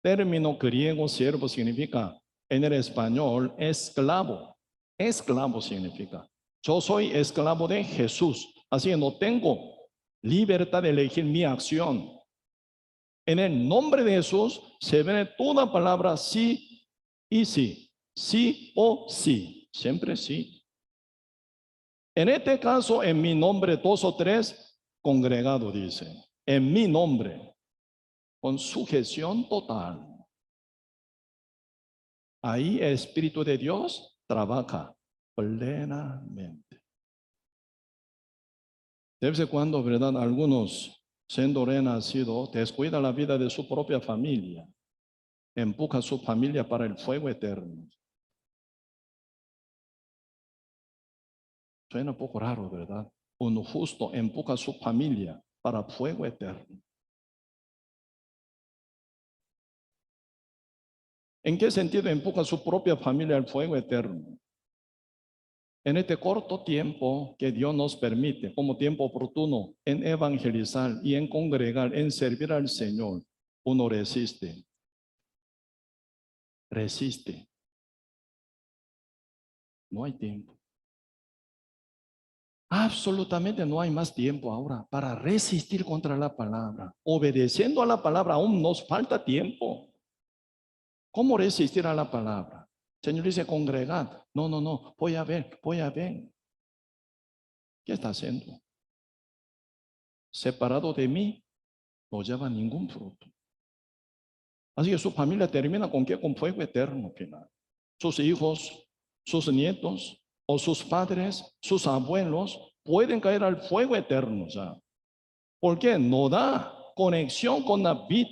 Término griego siervo significa en el español esclavo. Esclavo significa. Yo soy esclavo de Jesús, así que no tengo libertad de elegir mi acción. En el nombre de Jesús se ve toda palabra sí y sí. Sí o sí. Siempre sí. En este caso, en mi nombre, dos o tres congregados, dice. En mi nombre, con sujeción total. ahí el Espíritu de Dios trabaja plenamente. De vez en cuando, ¿verdad? Algunos, siendo renacidos, descuidan la vida de su propia familia, empuja a su familia para el fuego eterno. Suena un poco raro, ¿verdad? Un justo empuja a su familia para fuego eterno. ¿En qué sentido empuja a su propia familia al fuego eterno? En este corto tiempo que Dios nos permite, como tiempo oportuno, en evangelizar y en congregar, en servir al Señor, uno resiste. Resiste. No hay tiempo. Absolutamente no hay más tiempo ahora para resistir contra la palabra. Obedeciendo a la palabra aún nos falta tiempo. ¿Cómo resistir a la palabra? El Señor dice congregad. No, no, no. Voy a ver, voy a ver. ¿Qué está haciendo? Separado de mí, no lleva ningún fruto. Así que su familia termina con qué? Con fuego eterno final. Sus hijos, sus nietos o sus padres, sus abuelos pueden caer al fuego eterno ya. ¿Por qué? No da conexión con la vid,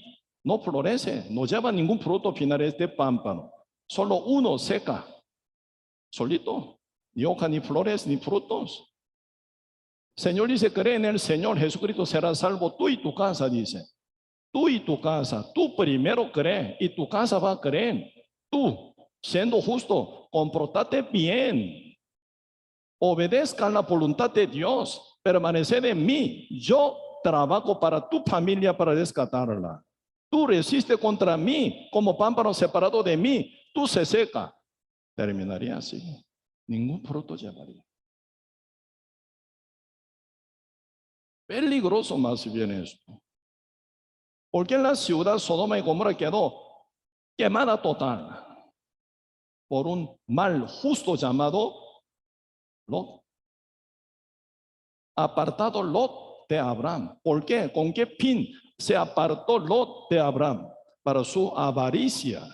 no florece, no lleva ningún fruto final este pámpano. Solo uno seca, solito, ni hoja, ni flores, ni frutos. Señor dice, cree en el Señor, Jesucristo será salvo tú y tu casa, dice. Tú y tu casa, tú primero cree y tu casa va a creer. Tú, siendo justo, comportate bien. Obedezca la voluntad de Dios. Permanece en mí. Yo trabajo para tu familia para rescatarla. Tú resiste contra mí como pámpano separado de mí. Tú se seca. Terminaría así. Ningún fruto llevaría. Peligroso más bien esto. Porque en la ciudad Sodoma y Gomorra quedó quemada total por un mal justo llamado Lot. Apartado Lot de Abraham. ¿Por qué? ¿Con qué fin se apartó Lot de Abraham? Para su avaricia,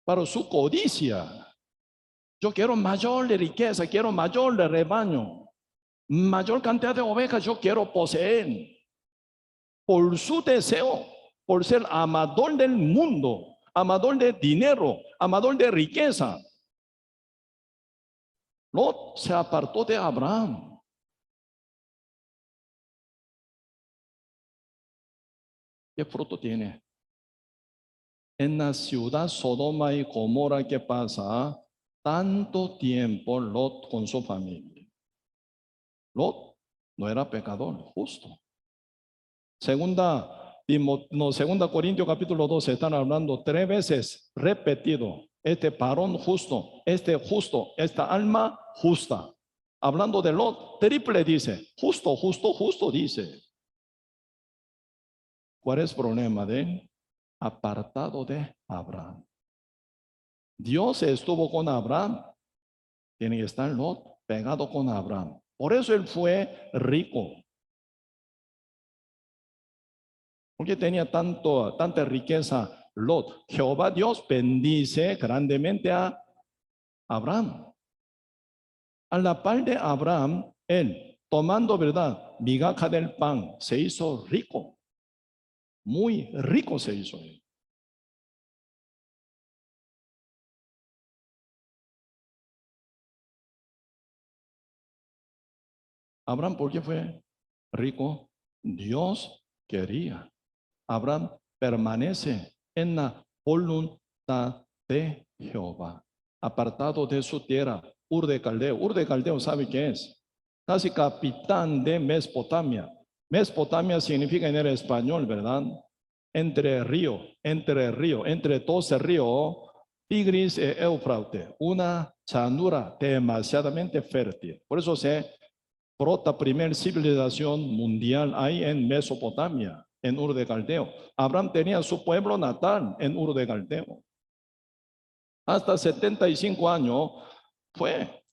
para su codicia. Yo quiero mayor de riqueza, quiero mayor de rebaño, mayor cantidad de ovejas yo quiero poseer. Por su deseo, por ser amador del mundo, amador de dinero, amador de riqueza, Lot se apartó de Abraham. ¿Qué fruto tiene? En la ciudad Sodoma y Gomorra, ¿qué pasa? Tanto tiempo Lot con su familia. Lot no era pecador, justo. Segunda Corintios capítulo 12 están hablando 3 veces repetido. Este varón justo, este justo, esta alma justa. Hablando de Lot, triple dice, justo, justo, justo dice. ¿Cuál es el problema de él? Apartado de Abraham. Dios estuvo con Abraham. Tiene que estar Lot pegado con Abraham. Por eso él fue rico. Porque tenía tanta riqueza Lot. Jehová Dios bendice grandemente a Abraham. A la par de Abraham, él, tomando, ¿verdad?, migaja del pan, se hizo rico. Muy rico se hizo él. Abraham, ¿por qué fue rico? Dios quería. Abraham permanece en la voluntad de Jehová, apartado de su tierra, Ur de Caldeo. Ur de Caldeo, ¿sabe qué es? Casi capitán de Mesopotamia. Mesopotamia significa en el español, ¿verdad? Entre dos ríos, Tigris y Éufrates, una llanura demasiadamente fértil. Por eso se brota primera civilización mundial ahí en Mesopotamia, en Ur de Caldeo. Abraham tenía su pueblo natal en Ur de Caldeo. Hasta 75 años fue,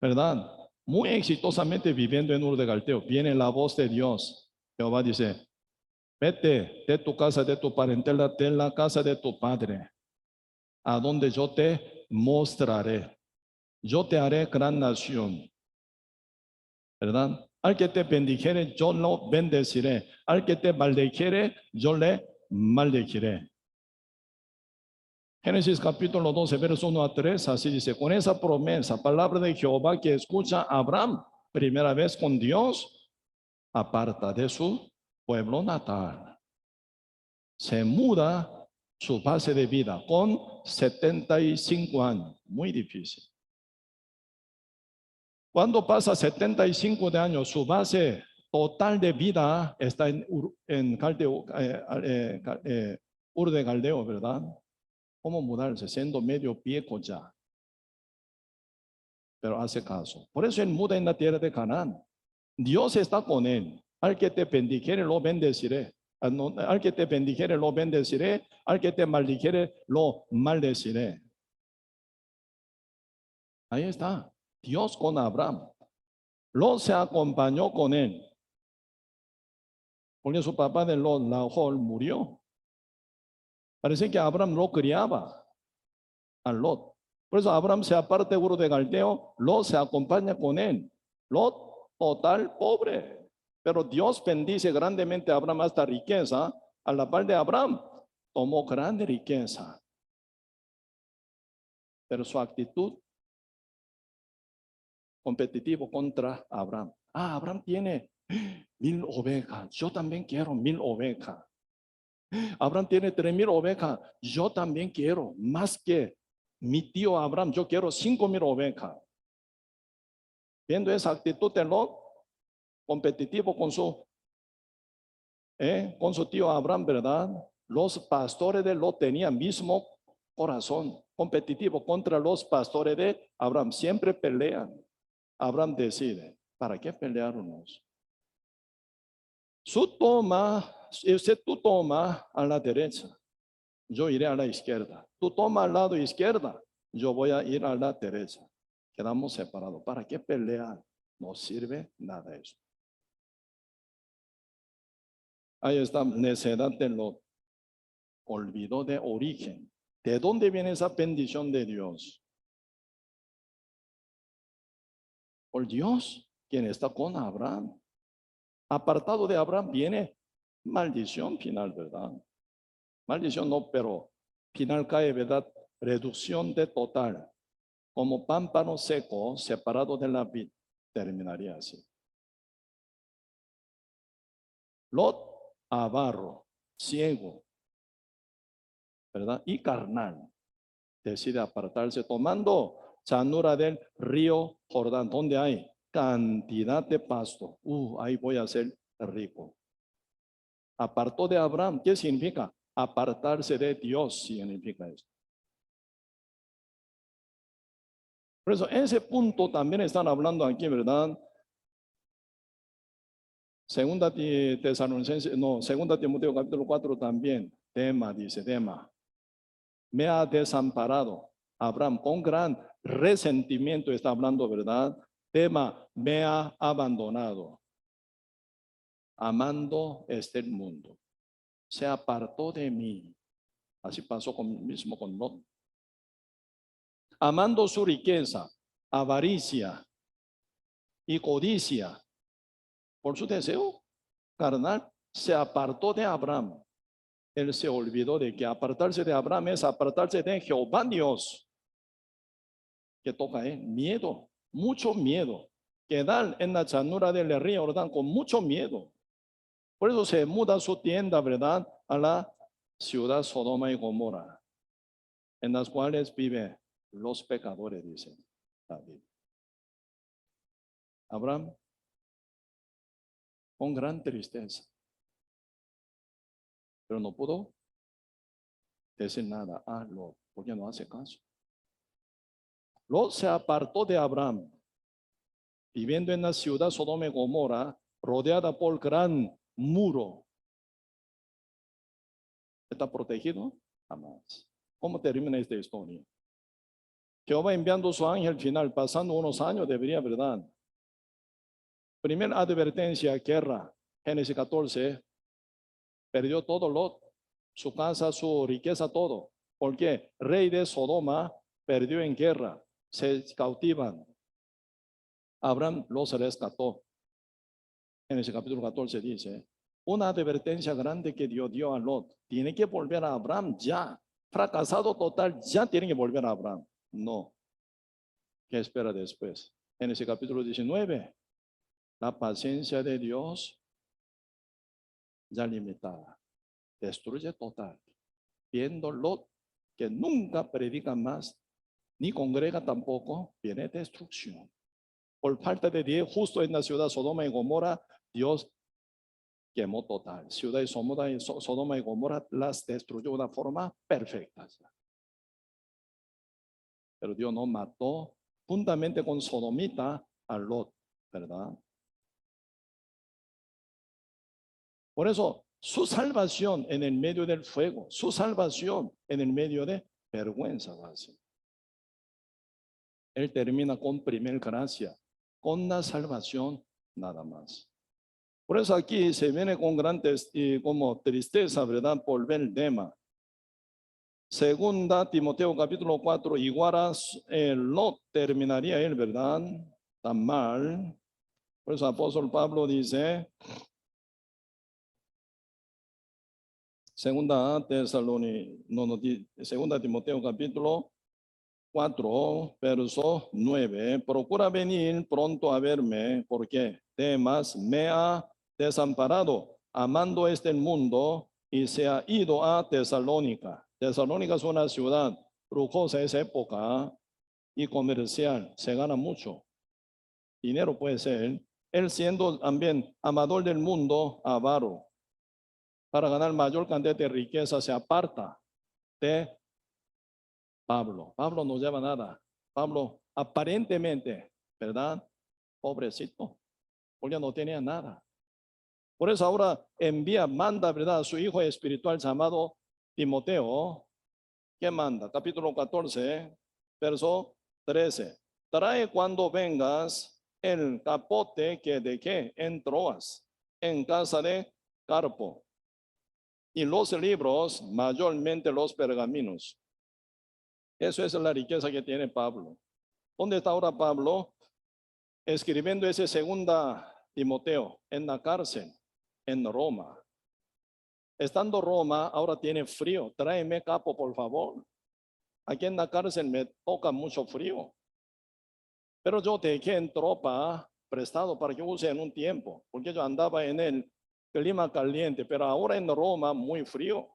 ¿verdad?, muy exitosamente viviendo en Ur de Caldeo. Viene la voz de Dios. Jehová dice, vete de tu casa, de tu parentela, de la casa de tu padre. a donde yo te mostraré. Yo te haré gran nación, ¿verdad? Al que te bendijere, yo lo bendeciré. Al que te maldijere, yo le maldeciré. Génesis capítulo 12, verso 1 a 3, así dice: con esa promesa, palabra de Jehová que escucha a Abraham, primera vez con Dios, aparta de su pueblo natal. Se muda su base de vida con 75 años, muy difícil. Cuando pasa 75 de años, su base total de vida está en Caldeo, Ur de Caldeo, ¿verdad? ¿Cómo mudarse? Siendo medio viejo ya. Pero hace caso. Por eso él muda en la tierra de Canaán. Dios está con él. Al que te bendijere, lo bendeciré. Al que te bendijere, lo bendeciré. Al que te maldijere, lo maldeciré. Ahí está. Dios con Abraham. Lot se acompañó con él. Porque su papá de Lot, Nahor, murió. Parece que Abraham lo criaba a Lot. Por eso Abraham se aparta de Ur de Caldeo, Lot se acompaña con él. Lot, total pobre. Pero Dios bendice grandemente a Abraham hasta riqueza. A la par de Abraham, tomó grande riqueza. Pero su actitud competitiva contra Abraham. Abraham tiene 1000 ovejas. Yo también quiero 1000 ovejas. Abraham tiene 3000 ovejas. Yo también quiero más que mi tío Abraham. Yo quiero 5000 ovejas. Viendo esa actitud de Lot, competitivo con su tío Abraham, ¿verdad? Los pastores de Lot tenían mismo corazón, competitivo contra los pastores de Abraham. Siempre pelean. Abraham decide, ¿para qué pelearnos? Tú toma a la derecha, yo iré a la izquierda. Tú toma al lado izquierda, yo voy a ir a la derecha. Quedamos separados. ¿Para qué pelear? No sirve nada eso. Ahí está, necedad de Lot. Olvidó de origen. ¿De dónde viene esa bendición de Dios? Por Dios, quien está con Abraham. Apartado de Abraham viene maldición final, ¿verdad? Maldición no, pero final cae, ¿verdad? Reducción de total. Como pámpano seco separado de la vid. Terminaría así. Lot, avaro, ciego, ¿verdad? Y carnal. Decide apartarse tomando llanura del río Jordán, donde hay cantidad de pasto. Ahí voy a ser rico. Apartó de Abraham. ¿Qué significa? Apartarse de Dios significa eso. Por eso, ese punto también están hablando aquí, ¿verdad? Segunda Timoteo capítulo 4 también. Dice, me ha desamparado. Abraham con gran resentimiento está hablando, ¿verdad? Me ha abandonado. Amando este mundo. Se apartó de mí. Así pasó mismo con Lot. Amando su riqueza, avaricia y codicia, por su deseo carnal, se apartó de Abraham. Él se olvidó de que apartarse de Abraham es apartarse de Jehová Dios. Que toca miedo, mucho miedo. Quedar en la llanura del río Jordán con mucho miedo. Por eso se muda su tienda, ¿verdad? A la ciudad Sodoma y Gomorra, en las cuales viven los pecadores, dice David. Abraham, con gran tristeza, pero no pudo decir nada a Lot, porque no hace caso. Lot se apartó de Abraham, viviendo en la ciudad Sodoma y Gomorra, rodeada por gran muro. ¿Está protegido? Jamás. ¿Cómo termina esta historia? Jehová enviando su ángel final, pasando unos años, debería, ¿verdad? Primera advertencia, guerra. Génesis 14. Perdió todo Lot, su casa, su riqueza, todo. Porque el rey de Sodoma perdió en guerra, se cautivan. Abraham los rescató. En ese capítulo 14 dice, una advertencia grande que Dios dio a Lot. Tiene que volver a Abraham ya. Fracasado total, ya tiene que volver a Abraham. No. ¿Qué espera después? En ese capítulo 19, la paciencia de Dios ya limitada. Destruye total. Viendo Lot que nunca predica más, ni congrega tampoco, viene destrucción. Por falta de Dios, justo en la ciudad Sodoma y Gomorra, Dios quemó total. Ciudad de Sodoma y Gomorra las destruyó de una forma perfecta. Pero Dios no mató juntamente con Sodomita a Lot, ¿verdad? Por eso, su salvación en el medio del fuego, su salvación en el medio de vergüenza va a ser. Él termina con primer gracia, con la salvación nada más. Por eso aquí se viene con gran como tristeza, ¿verdad? Por ver el tema. Segunda Timoteo capítulo 4, igual a Lot terminaría él, ¿verdad? Tan mal. Por eso el apóstol Pablo dice, segunda Timoteo capítulo 4, verso 9. Procura venir pronto a verme, porque temas me ha desamparado, amando este mundo, y se ha ido a Tesalónica. Tesalónica es una ciudad lujosa en esa época y comercial, se gana mucho. Dinero puede ser. Él siendo también amador del mundo, avaro, para ganar mayor cantidad de riqueza, se aparta de Pablo. Pablo no lleva nada. Pablo aparentemente, ¿verdad? Pobrecito, porque no tenía nada. Por eso ahora manda, ¿verdad? A su hijo espiritual llamado Timoteo. ¿Qué manda? Capítulo 14, verso 13. Trae cuando vengas el capote que dejé en Troas, en casa de Carpo, y los libros, mayormente los pergaminos. Eso es la riqueza que tiene Pablo. ¿Dónde está ahora Pablo? Escribiendo ese segunda Timoteo en la cárcel, en Roma. Estando Roma, ahora tiene frío. Tráeme capo, por favor. Aquí en la cárcel me toca mucho frío. Pero yo dejé en tropa prestado para que use en un tiempo, porque yo andaba en el clima caliente, pero ahora en Roma muy frío.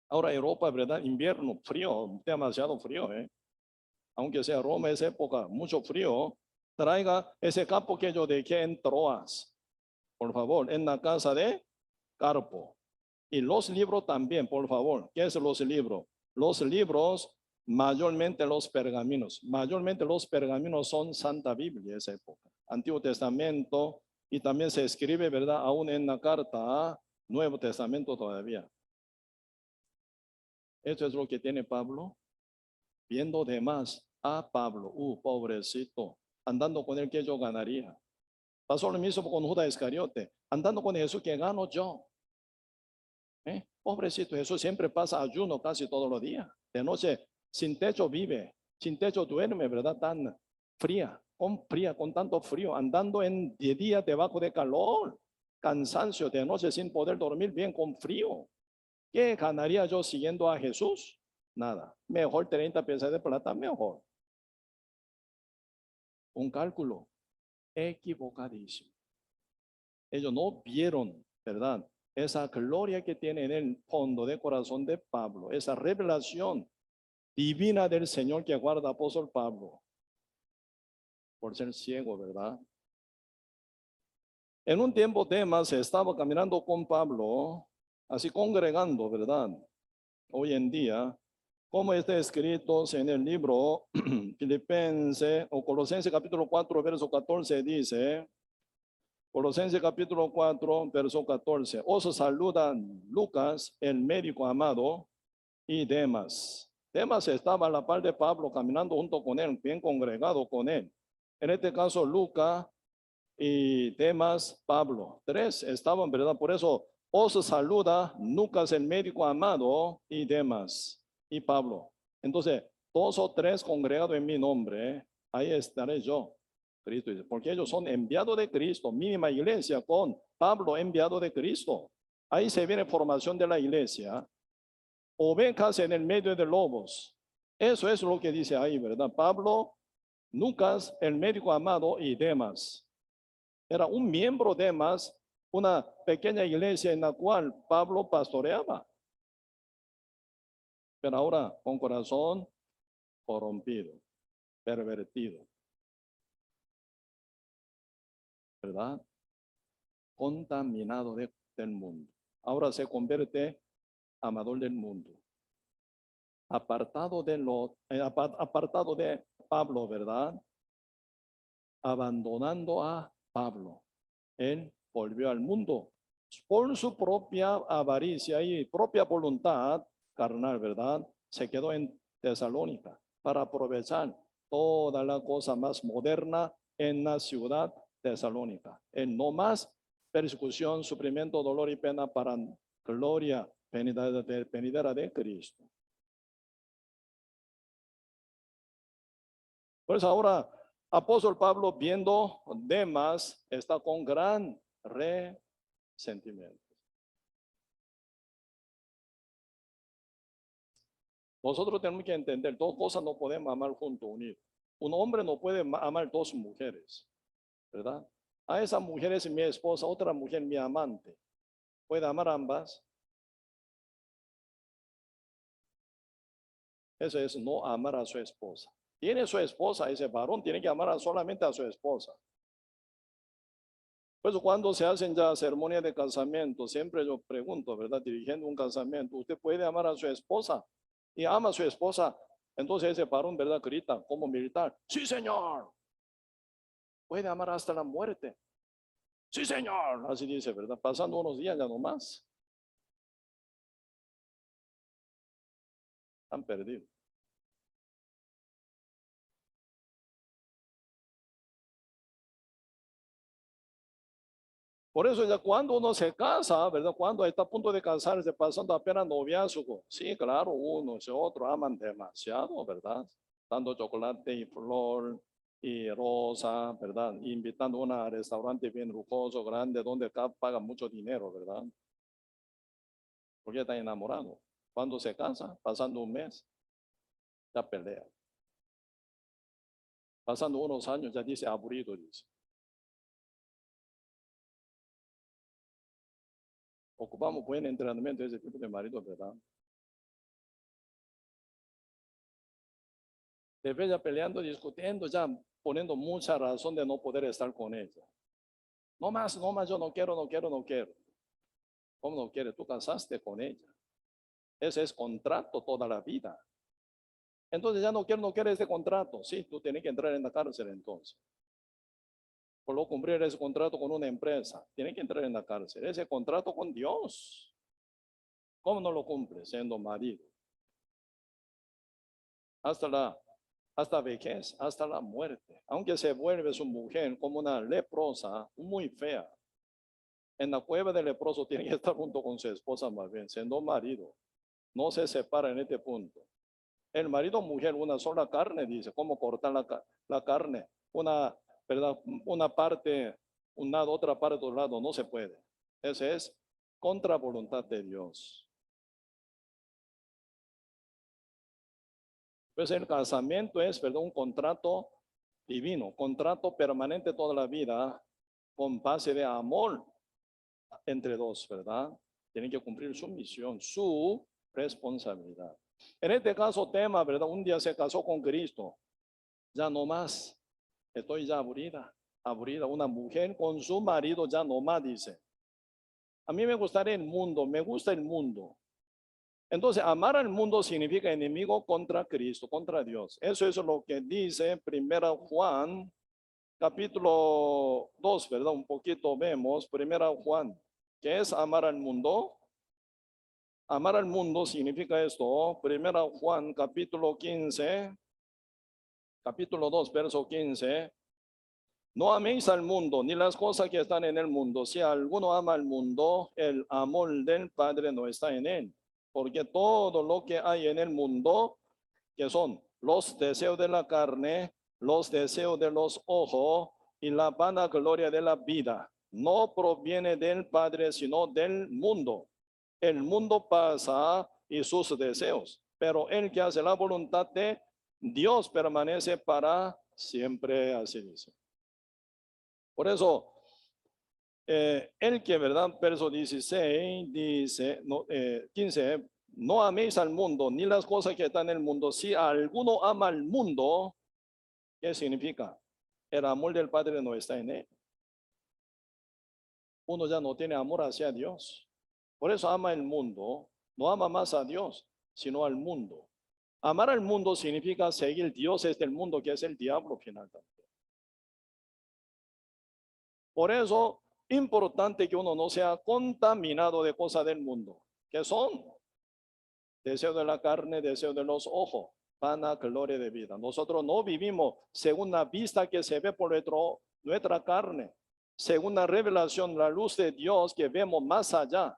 Ahora Europa, ¿verdad? Invierno, frío, demasiado frío, ¿eh? Aunque sea Roma esa época, mucho frío. Traiga ese capo que yo dejé en Troas, por favor, en la casa de Carpo. Y los libros también, por favor. ¿Qué es los libros? Los libros, mayormente los pergaminos. Mayormente los pergaminos son Santa Biblia esa época. Antiguo Testamento, y también se escribe, ¿verdad? Aún en la carta, Nuevo Testamento todavía. Esto es lo que tiene Pablo. Viendo de más a Pablo, pobrecito, andando con él que yo ganaría. Pasó lo mismo con Judas Iscariote, andando con Jesús que gano yo. Pobrecito, Jesús siempre pasa ayuno casi todos los días. De noche, sin techo vive, sin techo duerme, ¿verdad? Tan fría, con tanto frío, andando de día debajo de calor, cansancio, de noche sin poder dormir bien con frío. ¿Qué ganaría yo siguiendo a Jesús? Nada. Mejor 30 piezas de plata, mejor. Un cálculo equivocadísimo. Ellos no vieron, ¿verdad? Esa gloria que tiene en el fondo de corazón de Pablo, esa revelación divina del Señor que guarda apóstol Pablo, por ser ciego, ¿verdad? En un tiempo Demas estaba caminando con Pablo, así congregando, ¿verdad? Hoy en día, como está escrito en el libro Filipenses o Colosenses capítulo 4, verso 14, dice, Colosenses capítulo 4, verso 14, os saludan Lucas, el médico amado, y Demas. Demas estaba a la par de Pablo, caminando junto con él, bien congregado con él. En este caso, Lucas y Demas, Pablo. Tres estaban, ¿verdad? Por eso os saluda Lucas, el médico amado, y Demas. y Pablo. Entonces, 2 o 3 congregados en mi nombre, ahí estaré yo. Cristo dice, porque ellos son enviados de Cristo, mínima iglesia con Pablo enviado de Cristo. Ahí se viene formación de la iglesia. Ovejas en el medio de lobos. Eso es lo que dice ahí, ¿verdad? Pablo, Lucas, el médico amado y Demas. Era un miembro de Demas, una pequeña iglesia en la cual Pablo pastoreaba. Pero ahora con corazón corrompido, pervertido, ¿verdad? Contaminado del mundo. Ahora se convierte amador del mundo. Apartado de Pablo, ¿verdad? Abandonando a Pablo. Él volvió al mundo por su propia avaricia y propia voluntad carnal, ¿verdad? Se quedó en Tesalónica para aprovechar toda la cosa más moderna en la ciudad Tesalónica. En no más persecución, sufrimiento, dolor y pena para gloria venidera de Cristo. Pues ahora, apóstol Pablo, viendo Demas, está con gran resentimiento. Nosotros tenemos que entender, 2 cosas no podemos amar juntos, unidos. Un hombre no puede amar 2 mujeres, ¿verdad? A esa mujer es mi esposa, otra mujer mi amante. ¿Puede amar ambas? Eso es no amar a su esposa. Tiene su esposa, ese varón tiene que amar solamente a su esposa. Pues cuando se hacen ya ceremonias de casamiento, siempre yo pregunto, ¿verdad? Dirigiendo un casamiento, ¿usted puede amar a su esposa? Y ama a su esposa. Entonces ese varón, ¿verdad? Grita como militar, sí señor. Puede amar hasta la muerte. Sí señor. Así dice, ¿verdad? Pasando unos días ya no más. Han perdido. Por eso ya cuando uno se casa, ¿verdad? Cuando está a punto de casarse, pasando apenas noviazgo, sí, claro, uno y otro aman demasiado, ¿verdad? Dando chocolate y flor y rosa, ¿verdad? Invitando a un restaurante bien lujoso, grande, donde pagan mucho dinero, ¿verdad? Porque está enamorado. Cuando se casa, pasando un mes, ya pelea. Pasando unos años, ya dice aburrido, dice. Ocupamos buen entrenamiento de ese tipo de marido, ¿verdad? De vez ya peleando, discutiendo, ya poniendo mucha razón de no poder estar con ella. No más, yo no quiero, no quiero, no quiero. ¿Cómo no quiere? Tú casaste con ella. Ese es contrato toda la vida. Entonces ya no quiero, no quiere ese contrato. Sí, tú tienes que entrar en la cárcel entonces. Por lo cumplir ese contrato con una empresa, tienes que entrar en la cárcel. Ese contrato con Dios. ¿Cómo no lo cumple siendo marido? Hasta vejez, hasta la muerte. Aunque se vuelve su mujer como una leprosa, muy fea. En la cueva del leproso tiene que estar junto con su esposa más bien, siendo marido. No se separa en este punto. El marido mujer, una sola carne, dice. ¿Cómo cortar la carne? ¿Verdad? Una parte, un lado, otra parte, otro lado, no se puede. Ese es contra voluntad de Dios. Pues el casamiento es, ¿verdad? Un contrato divino, contrato permanente toda la vida, con base de amor entre dos, ¿verdad? Tienen que cumplir su misión, su responsabilidad. En este caso, tema, ¿verdad? Un día se casó con Cristo, ya no más, estoy ya aburrida. Una mujer con su marido ya no más, dice. A mí me gustaría el mundo, me gusta el mundo. Entonces, amar al mundo significa enemigo contra Cristo, contra Dios. Eso es lo que dice 1 Juan, capítulo 2, ¿verdad? Un poquito vemos 1 Juan. ¿Qué es amar al mundo? Amar al mundo significa esto. 1 Juan, capítulo 15, capítulo 2, verso 15. No améis al mundo, ni las cosas que están en el mundo. Si alguno ama al mundo, el amor del Padre no está en él. porque todo lo que hay en el mundo, que son los deseos de la carne, los deseos de los ojos y la vanagloria de la vida, no proviene del Padre, sino del mundo. El mundo pasa y sus deseos, pero el que hace la voluntad de Dios permanece para siempre, así dice. Por eso, el que, ¿verdad? Verso 16 dice, 15, no améis al mundo ni las cosas que están en el mundo. Si alguno ama al mundo, ¿qué significa? El amor del Padre no está en él. Uno ya no tiene amor hacia Dios. Por eso ama el mundo, no ama más a Dios, sino al mundo. Amar al mundo significa seguir dioses del mundo, que es el diablo finalmente. Por eso, importante que uno no sea contaminado de cosas del mundo, que son deseo de la carne, deseo de los ojos, vana gloria de vida. Nosotros no vivimos según la vista que se ve por nuestra carne, según la revelación, la luz de Dios que vemos más allá.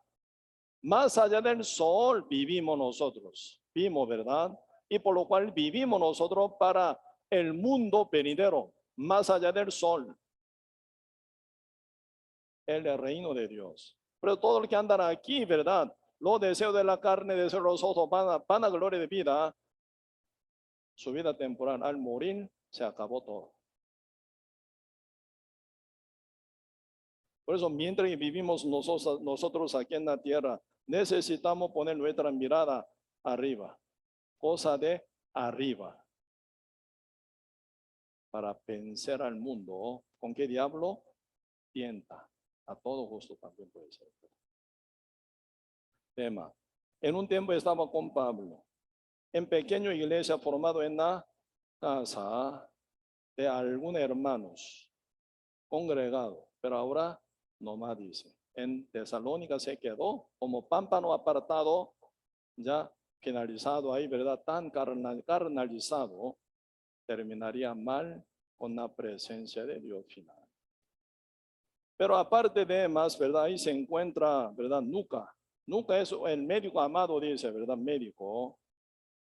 Más allá del sol vivimos nosotros, vimos, ¿verdad? Y por lo cual vivimos nosotros para el mundo venidero, más allá del sol, el reino de Dios. Pero todo el que andan aquí, ¿verdad? Los deseos de la carne, deseos de los ojos, van a gloria de vida, su vida temporal, al morir, se acabó todo. Por eso, mientras vivimos nosotros aquí en la tierra, necesitamos poner nuestra mirada arriba, cosa de arriba, para vencer al mundo. ¿Con qué diablo? Tienta. A todo gusto también puede ser. Tema. En un tiempo estaba con Pablo, en pequeña iglesia formado en la casa de algunos hermanos, congregado, pero ahora no más dice. En Tesalónica se quedó como pámpano apartado, ya finalizado ahí, ¿verdad? Tan carnalizado, terminaría mal con la presencia de Dios final. Pero aparte de más, ¿verdad? Ahí se encuentra, ¿verdad? Nuca es el médico amado, dice, ¿verdad? Médico.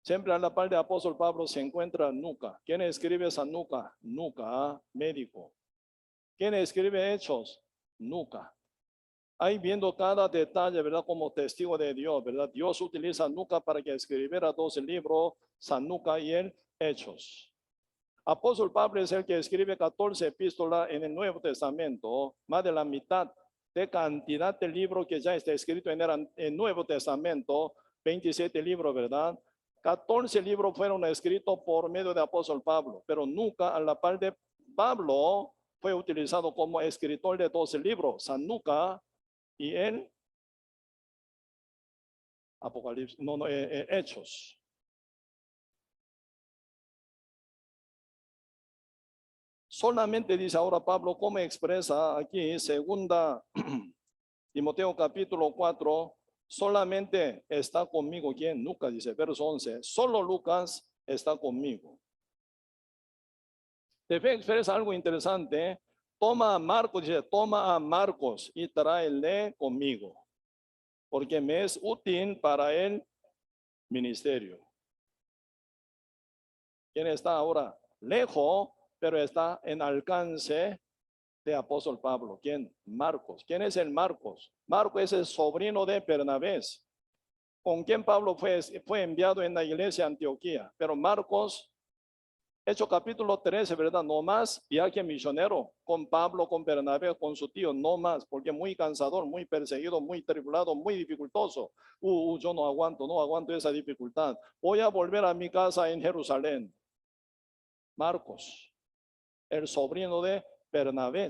Siempre a la par de apóstol Pablo se encuentra Nuca. ¿Quién escribe esa Nuca? Nuca, médico. ¿Quién escribe Hechos? Nuca. Ahí viendo cada detalle, ¿verdad? Como testigo de Dios, ¿verdad? Dios utiliza Nuca para que escribiera 12 libros, San Nuca y el Hechos. Apóstol Pablo es el que escribe 14 epístolas en el Nuevo Testamento, más de la mitad de cantidad de libros que ya está escrito en el Nuevo Testamento, 27 libros, ¿verdad? 14 libros fueron escritos por medio de Apóstol Pablo, pero nunca a la par de Pablo fue utilizado como escritor de 12 libros, San Nuca y el Apocalipsis, Hechos. Solamente dice ahora Pablo, como expresa aquí, segunda Timoteo capítulo 4, solamente está conmigo. ¿Quién? Lucas dice, verso 11, solo Lucas está conmigo. Debe expresar algo interesante. Toma a Marcos, dice, toma a Marcos y tráele conmigo, porque me es útil para el ministerio. ¿Quién está ahora? Lejos, pero está en alcance de apóstol Pablo. ¿Quién? Marcos. ¿Quién es el Marcos? Marcos es el sobrino de Bernabé, con quien Pablo fue enviado en la iglesia de Antioquía. Pero Marcos, Hechos capítulo 13, ¿verdad? No más viaje misionero con Pablo, con Bernabé, con su tío, no más, porque muy cansador, muy perseguido, muy tribulado, muy dificultoso. Yo no aguanto esa dificultad. Voy a volver a mi casa en Jerusalén. Marcos, el sobrino de Bernabé,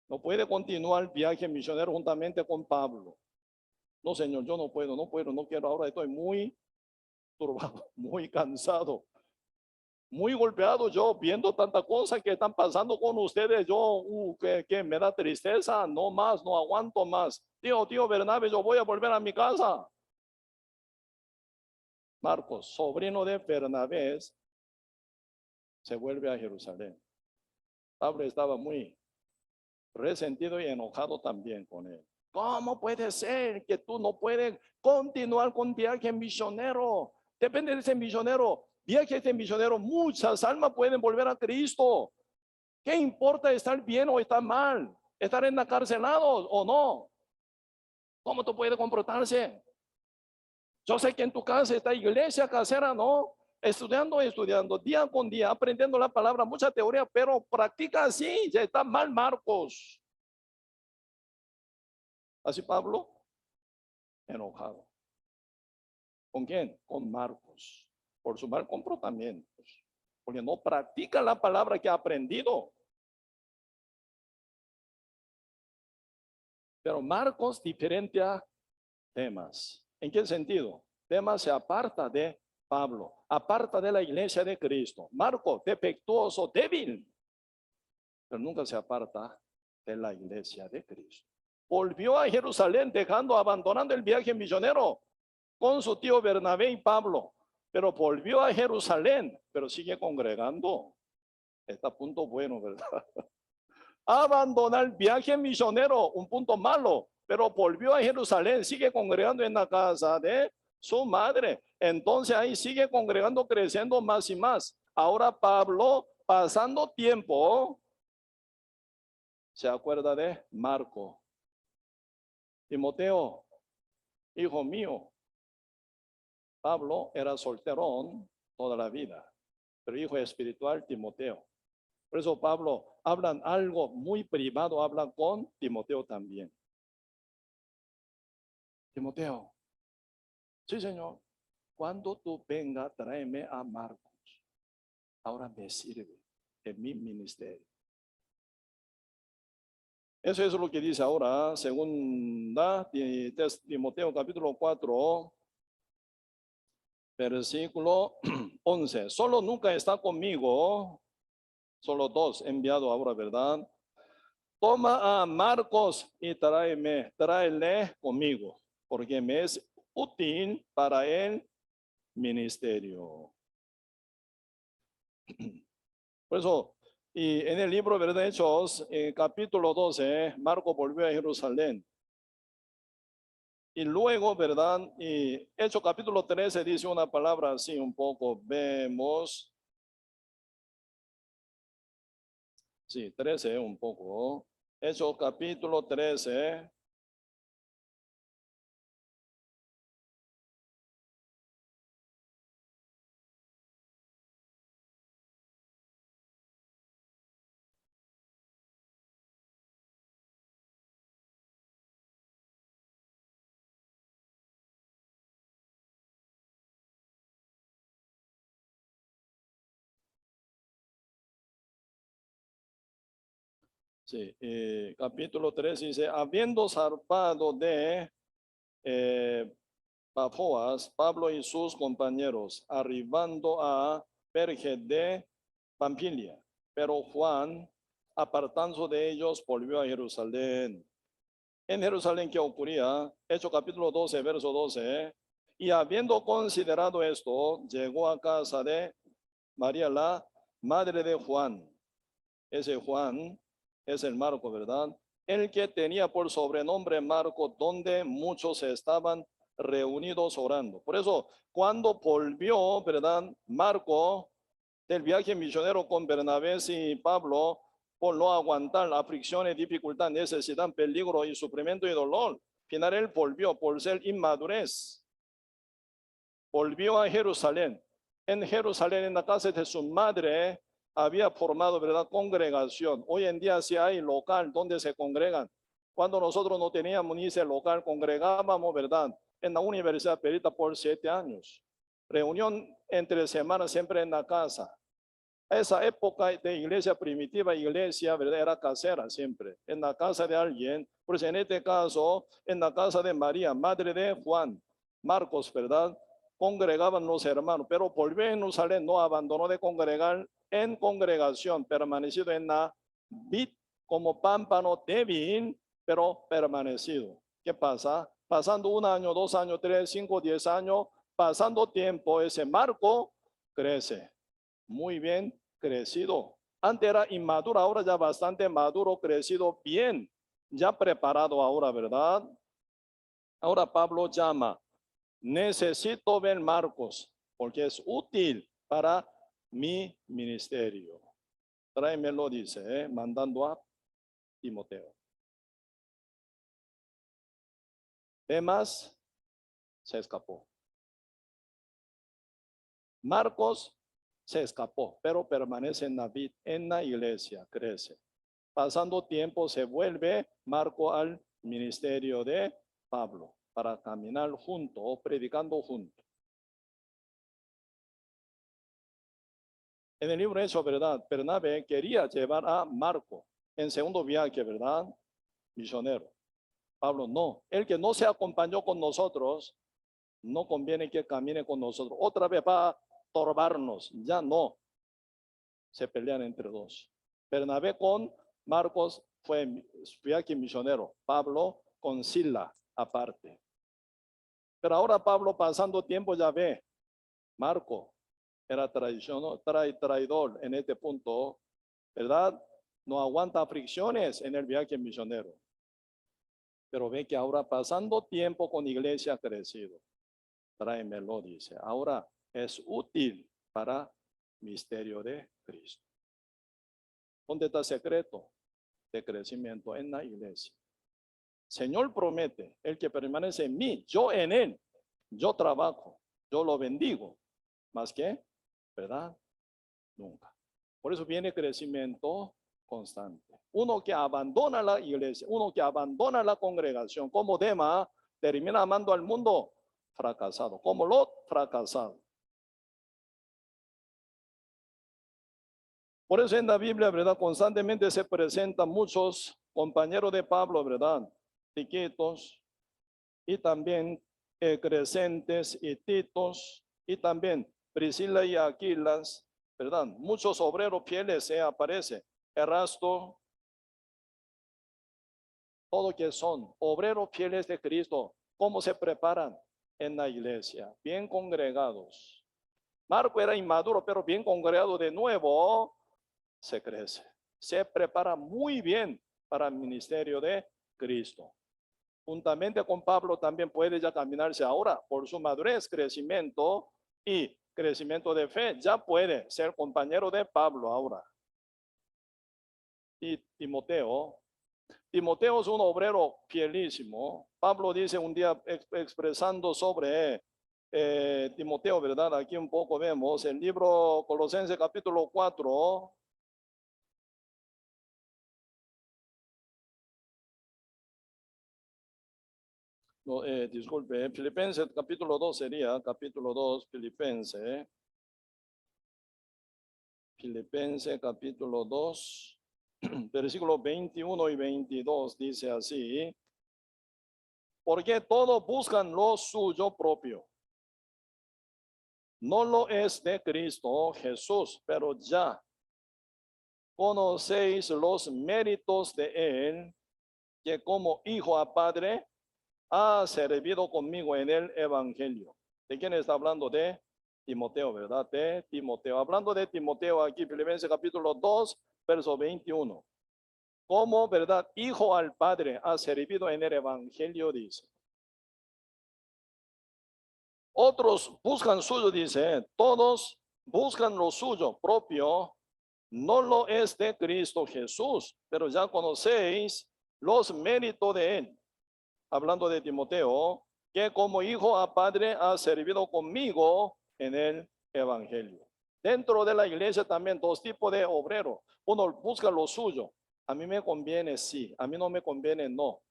no puede continuar el viaje misionero juntamente con Pablo. No, Señor, yo no puedo, no quiero. Ahora estoy muy turbado, muy cansado, muy golpeado yo, viendo tantas cosas que están pasando con ustedes. Yo, que me da tristeza, no más, no aguanto más. Tío Bernabé, yo voy a volver a mi casa. Marcos, sobrino de Bernabé, se vuelve a Jerusalén. Pablo estaba muy resentido y enojado también con él. ¿Cómo puede ser que tú no puedes continuar con viaje misionero? Depende de ese misionero. Viaje de ese misionero, muchas almas pueden volver a Cristo. ¿Qué importa estar bien o estar mal? ¿Estar encarcelados o no? ¿Cómo tú puedes comportarse? Yo sé que en tu casa está iglesia casera, ¿no? Estudiando, día con día, aprendiendo la palabra, mucha teoría, pero practica así, ya está mal Marcos. Así Pablo, enojado. ¿Con quién? Con Marcos, por su mal comportamiento, porque no practica la palabra que ha aprendido. Pero Marcos diferencia temas. ¿En qué sentido? Demas se aparta de Pablo, aparta de la iglesia de Cristo. Marcos, defectuoso, débil, pero nunca se aparta de la iglesia de Cristo. Volvió a Jerusalén abandonando el viaje misionero con su tío Bernabé y Pablo, pero volvió a Jerusalén, pero sigue congregando. Está punto bueno, ¿verdad? Abandonar el viaje misionero, un punto malo, pero volvió a Jerusalén, sigue congregando en la casa de su madre. Entonces ahí sigue congregando, creciendo más y más. Ahora Pablo, pasando tiempo, se acuerda de Marco. Timoteo, hijo mío. Pablo era solterón toda la vida, pero hijo espiritual Timoteo. Por eso Pablo hablan algo muy privado, hablan con Timoteo también. Timoteo, sí señor, cuando tú vengas, tráeme a Marcos. Ahora me sirve en mi ministerio. Eso es lo que dice ahora, segunda Timoteo capítulo 4, versículo 11. Solo nunca está conmigo, solo dos enviado ahora, ¿verdad? Toma a Marcos y tráele conmigo, porque me es útil para el ministerio. Por eso, y en el libro de Hechos, capítulo 12, Marcos volvió a Jerusalén. Y luego, ¿verdad? Y Hechos capítulo 13 dice una palabra así un poco, vemos. Sí, 13 un poco. Hechos capítulo 13. Sí, capítulo 3 dice, habiendo zarpado de Pafoas, Pablo y sus compañeros, arribando a Perge de Pamfilia, pero Juan, apartándose de ellos, volvió a Jerusalén. En Jerusalén, ¿qué ocurría? Hechos capítulo 12, verso 12, y habiendo considerado esto, llegó a casa de María, la madre de Juan. Ese Juan es el Marco, ¿verdad? El que tenía por sobrenombre Marco, donde muchos estaban reunidos orando. Por eso, cuando volvió, ¿verdad? Marco del viaje misionero con Bernabé y Pablo, por no aguantar la aflicción y dificultad, necesidad, peligro y sufrimiento y dolor. Final él volvió por ser inmadurez. Volvió a Jerusalén. En Jerusalén, en la casa de su madre, había formado, ¿verdad?, congregación. Hoy en día sí hay local donde se congregan. Cuando nosotros no teníamos ni ese local, congregábamos, ¿verdad?, en la Universidad Perita por 7 años. Reunión entre semanas siempre en la casa. Esa época de iglesia primitiva, iglesia, ¿verdad?, era casera siempre, en la casa de alguien. Pues en este caso, en la casa de María, madre de Juan, Marcos, ¿verdad?, congregaban los hermanos, pero volvió a Jerusalén, no abandonó de congregar en congregación, permanecido en la vid como pámpano débil, pero permanecido. ¿Qué pasa? Pasando 1 año, 2 años, 3, 5, 10 años, pasando tiempo, ese Marco crece. Muy bien crecido. Antes era inmaduro, ahora ya bastante maduro, crecido bien. ya preparado ahora, ¿verdad? Ahora Pablo llama, necesito ver Marcos, porque es útil para mi ministerio. Tráemelo, dice, mandando a Timoteo. Demas se escapó. Marcos se escapó, pero permanece en la iglesia, crece. Pasando tiempo se vuelve Marco al ministerio de Pablo para caminar junto o predicando junto. En el libro de Hechos, ¿verdad? Bernabé quería llevar a Marco en segundo viaje, ¿verdad? Misionero. Pablo no. El que no se acompañó con nosotros, no conviene que camine con nosotros. Otra vez va a torbarnos. Ya no. Se pelean entre dos. Bernabé con Marcos fue viaje misionero. Pablo con Sila aparte. Pero ahora Pablo pasando tiempo ya ve. Marco era traidor en este punto, ¿verdad? No aguanta fricciones en el viaje misionero. Pero ve que ahora pasando tiempo con iglesia ha crecido. Tráemelo, dice. Ahora es útil para misterio de Cristo. ¿Dónde está el secreto de crecimiento? En la iglesia. Señor promete, el que permanece en mí, yo en él, yo trabajo, yo lo bendigo. ¿Más que? ¿Verdad? Nunca. Por eso viene crecimiento constante. Uno que abandona la iglesia, uno que abandona la congregación, como Demas, termina amando al mundo, fracasado. Como Lot, fracasado. Por eso en la Biblia, ¿verdad? Constantemente se presentan muchos compañeros de Pablo, ¿verdad? Tiquitos y también Crescentes y Titos y también Priscila y Aquilas, ¿verdad? Muchos obreros fieles se aparecen. Erasto, todo que son obreros fieles de Cristo. ¿Cómo se preparan en la iglesia? Bien congregados. Marco era inmaduro, pero bien congregado de nuevo, se crece. Se prepara muy bien para el ministerio de Cristo. Juntamente con Pablo también puede ya caminarse ahora por su madurez, crecimiento y crecimiento de fe. Ya puede ser compañero de Pablo ahora. Y Timoteo es un obrero fielísimo. Pablo dice un día expresando sobre Timoteo, ¿verdad? Aquí un poco vemos el libro Colosenses capítulo 4. No, disculpe, Filipenses capítulo 2 sería, capítulo 2, Filipenses capítulo 2, versículos 21 y 22 dice así, porque todos buscan lo suyo propio, no lo es de Cristo Jesús, pero ya conocéis los méritos de él, que como hijo a padre ha servido conmigo en el evangelio. ¿De quién está hablando? De Timoteo, ¿verdad? De Timoteo. Hablando de Timoteo aquí, Filipenses capítulo 2, verso 21. Como, ¿verdad? Hijo al padre ha servido en el evangelio, dice. Otros buscan suyo, dice. Todos buscan lo suyo propio. No lo es de Cristo Jesús, pero ya conocéis los méritos de él. Hablando de Timoteo, que como hijo a padre ha servido conmigo en el evangelio. Dentro de la iglesia también dos tipos de obreros. Uno busca lo suyo. A mí me conviene sí, a mí no me conviene no.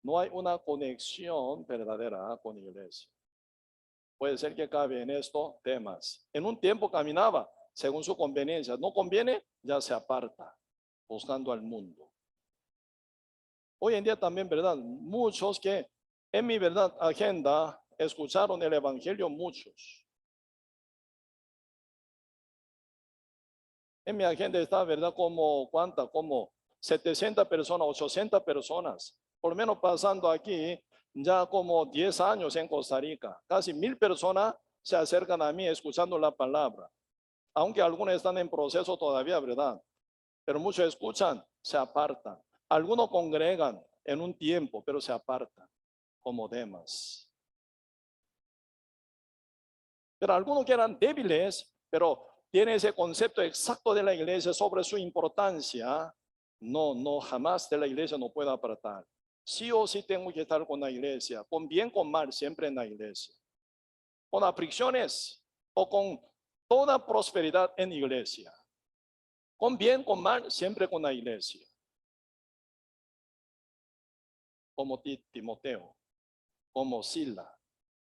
No hay una conexión verdadera con la iglesia. Puede ser que cabe en esto temas. En un tiempo caminaba según su conveniencia. No conviene, ya se aparta, buscando al mundo. Hoy en día también, ¿verdad? Muchos que en mi verdad agenda escucharon el evangelio, muchos. En mi agenda está, ¿verdad? Como, ¿cuánta? Como 700 personas, 800 personas. Por lo menos pasando aquí, ya como 10 años en Costa Rica. Casi 1000 personas se acercan a mí escuchando la palabra. Aunque algunos están en proceso todavía, ¿verdad? pero muchos escuchan, se apartan. Algunos congregan en un tiempo, pero se apartan, como Demas. Pero algunos que eran débiles, pero tienen ese concepto exacto de la iglesia sobre su importancia. No, jamás de la iglesia no puedo apartar. Sí o sí tengo que estar con la iglesia, con bien, con mal, siempre en la iglesia. Con aflicciones o con toda prosperidad en iglesia. Con bien, con mal, siempre con la iglesia. Como Timoteo, como Sila,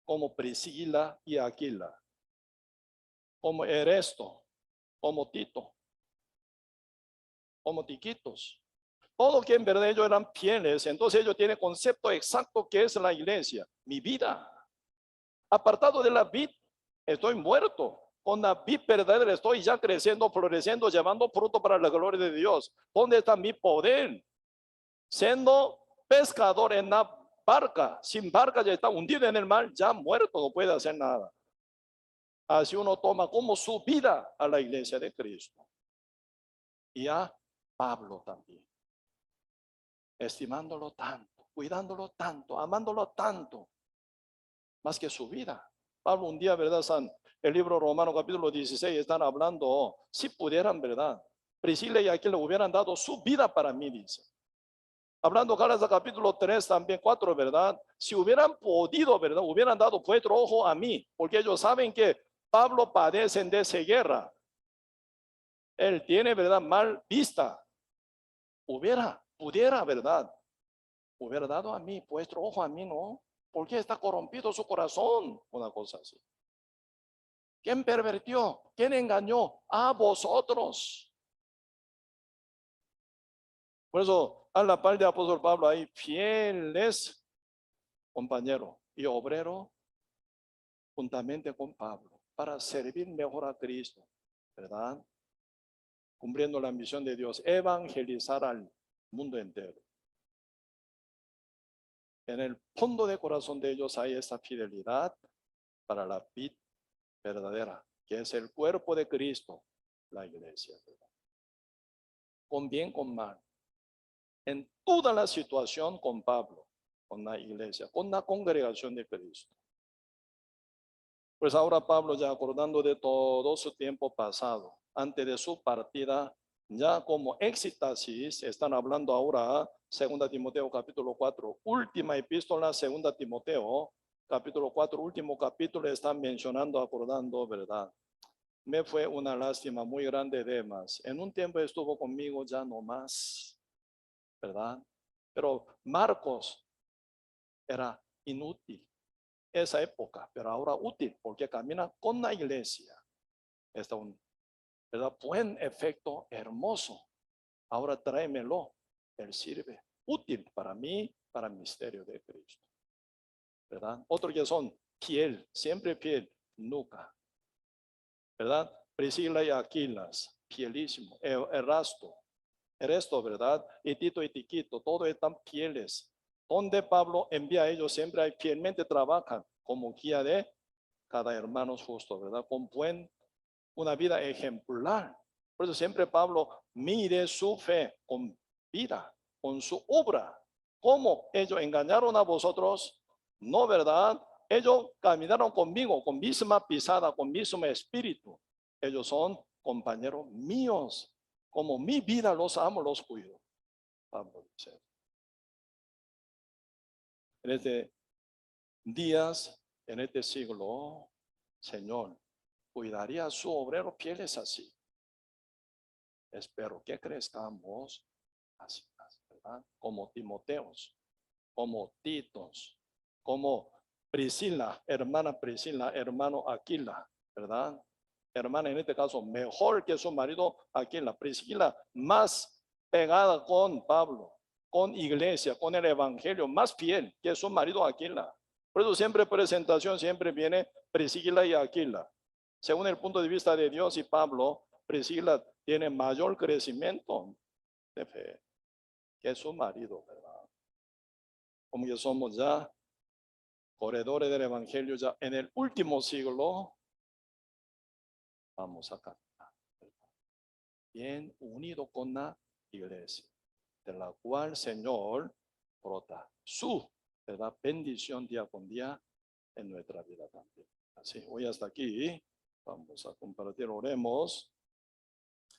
como Priscila y Aquila, como Eresto, como Tito, como Tiquitos. Todo que en verdad ellos eran fieles, entonces ellos tienen concepto exacto que es la iglesia. Mi vida. Apartado de la vid, estoy muerto. Con la vid verdadera estoy ya creciendo, floreciendo, llevando fruto para la gloria de Dios. ¿Dónde está mi poder? Siendo pescador en la barca, sin barca ya está hundido en el mar, ya muerto, no puede hacer nada. Así uno toma como su vida a la iglesia de Cristo. Y a Pablo también. Estimándolo tanto, cuidándolo tanto, amándolo tanto, más que su vida. Pablo un día, ¿verdad? El libro Romano capítulo 16 están hablando, si pudieran, ¿verdad? Priscila y Aquila hubieran dado su vida para mí, dice. Hablando Gálatas capítulo 3 también 4, ¿verdad? Si hubieran podido, ¿verdad? Hubieran dado vuestro ojo a mí, porque ellos saben que Pablo padece de ceguera. Él tiene, ¿verdad? Mal vista. Pudiera, ¿verdad? Hubiera dado a mí, vuestro ojo a mí, ¿no? Porque está corrompido su corazón, una cosa así. ¿Quién pervertió? ¿Quién engañó? A vosotros. Por eso, a la par de apóstol Pablo, hay fieles compañero y obrero juntamente con Pablo para servir mejor a Cristo, ¿verdad? Cumpliendo la misión de Dios, evangelizar al mundo entero. En el fondo de corazón de ellos hay esa fidelidad para la vida verdadera, que es el cuerpo de Cristo, la iglesia, ¿verdad? Con bien, con mal. En toda la situación con Pablo, con la iglesia, con la congregación de Cristo. Pues ahora Pablo, ya acordando de todo su tiempo pasado, antes de su partida, ya como éxtasis, están hablando ahora, 2 Timoteo capítulo 4, última epístola, 2 Timoteo capítulo 4, último capítulo, están mencionando, acordando, ¿verdad? Me fue una lástima muy grande, Demas. En un tiempo estuvo conmigo, ya no más, ¿verdad? Pero Marcos era inútil esa época, pero ahora útil porque camina con la iglesia. Está un, ¿verdad? Buen efecto, hermoso. Ahora tráemelo, él sirve. Útil para mí, para el misterio de Cristo, ¿verdad? Otros que son fiel, siempre fiel, nunca, ¿verdad? Priscila y Aquilas, fielísimo. Erasto, ¿verdad? Y Tito y Tiquito, todos están fieles. Donde Pablo envía a ellos, siempre hay fielmente trabajan como guía de cada hermano justo, ¿verdad? Con una vida ejemplar. Por eso siempre Pablo mide su fe con vida, con su obra. ¿Cómo ellos engañaron a vosotros? No, ¿verdad? Ellos caminaron conmigo, con misma pisada, con mismo espíritu. Ellos son compañeros míos. Como mi vida los amo, los cuido. Pablo dice. En este días, en este siglo, Señor, cuidaría a su obrero fieles así. Espero que crezcamos así, ¿verdad? Como Timoteos, como Titos, como Priscila, hermano Aquila, ¿verdad? Hermana, en este caso, mejor que su marido Aquila. Priscila, más pegada con Pablo, con iglesia, con el evangelio, más fiel que su marido Aquila. Por eso siempre presentación, siempre viene Priscila y Aquila. Según el punto de vista de Dios y Pablo, Priscila tiene mayor crecimiento de fe que su marido, ¿verdad? Como que somos ya corredores del evangelio, ya en el último siglo, vamos a cantar. bien unido con la iglesia, de la cual Señor brota su, ¿verdad?, bendición día con día en nuestra vida también. Así, hoy hasta aquí, vamos a compartir, oremos.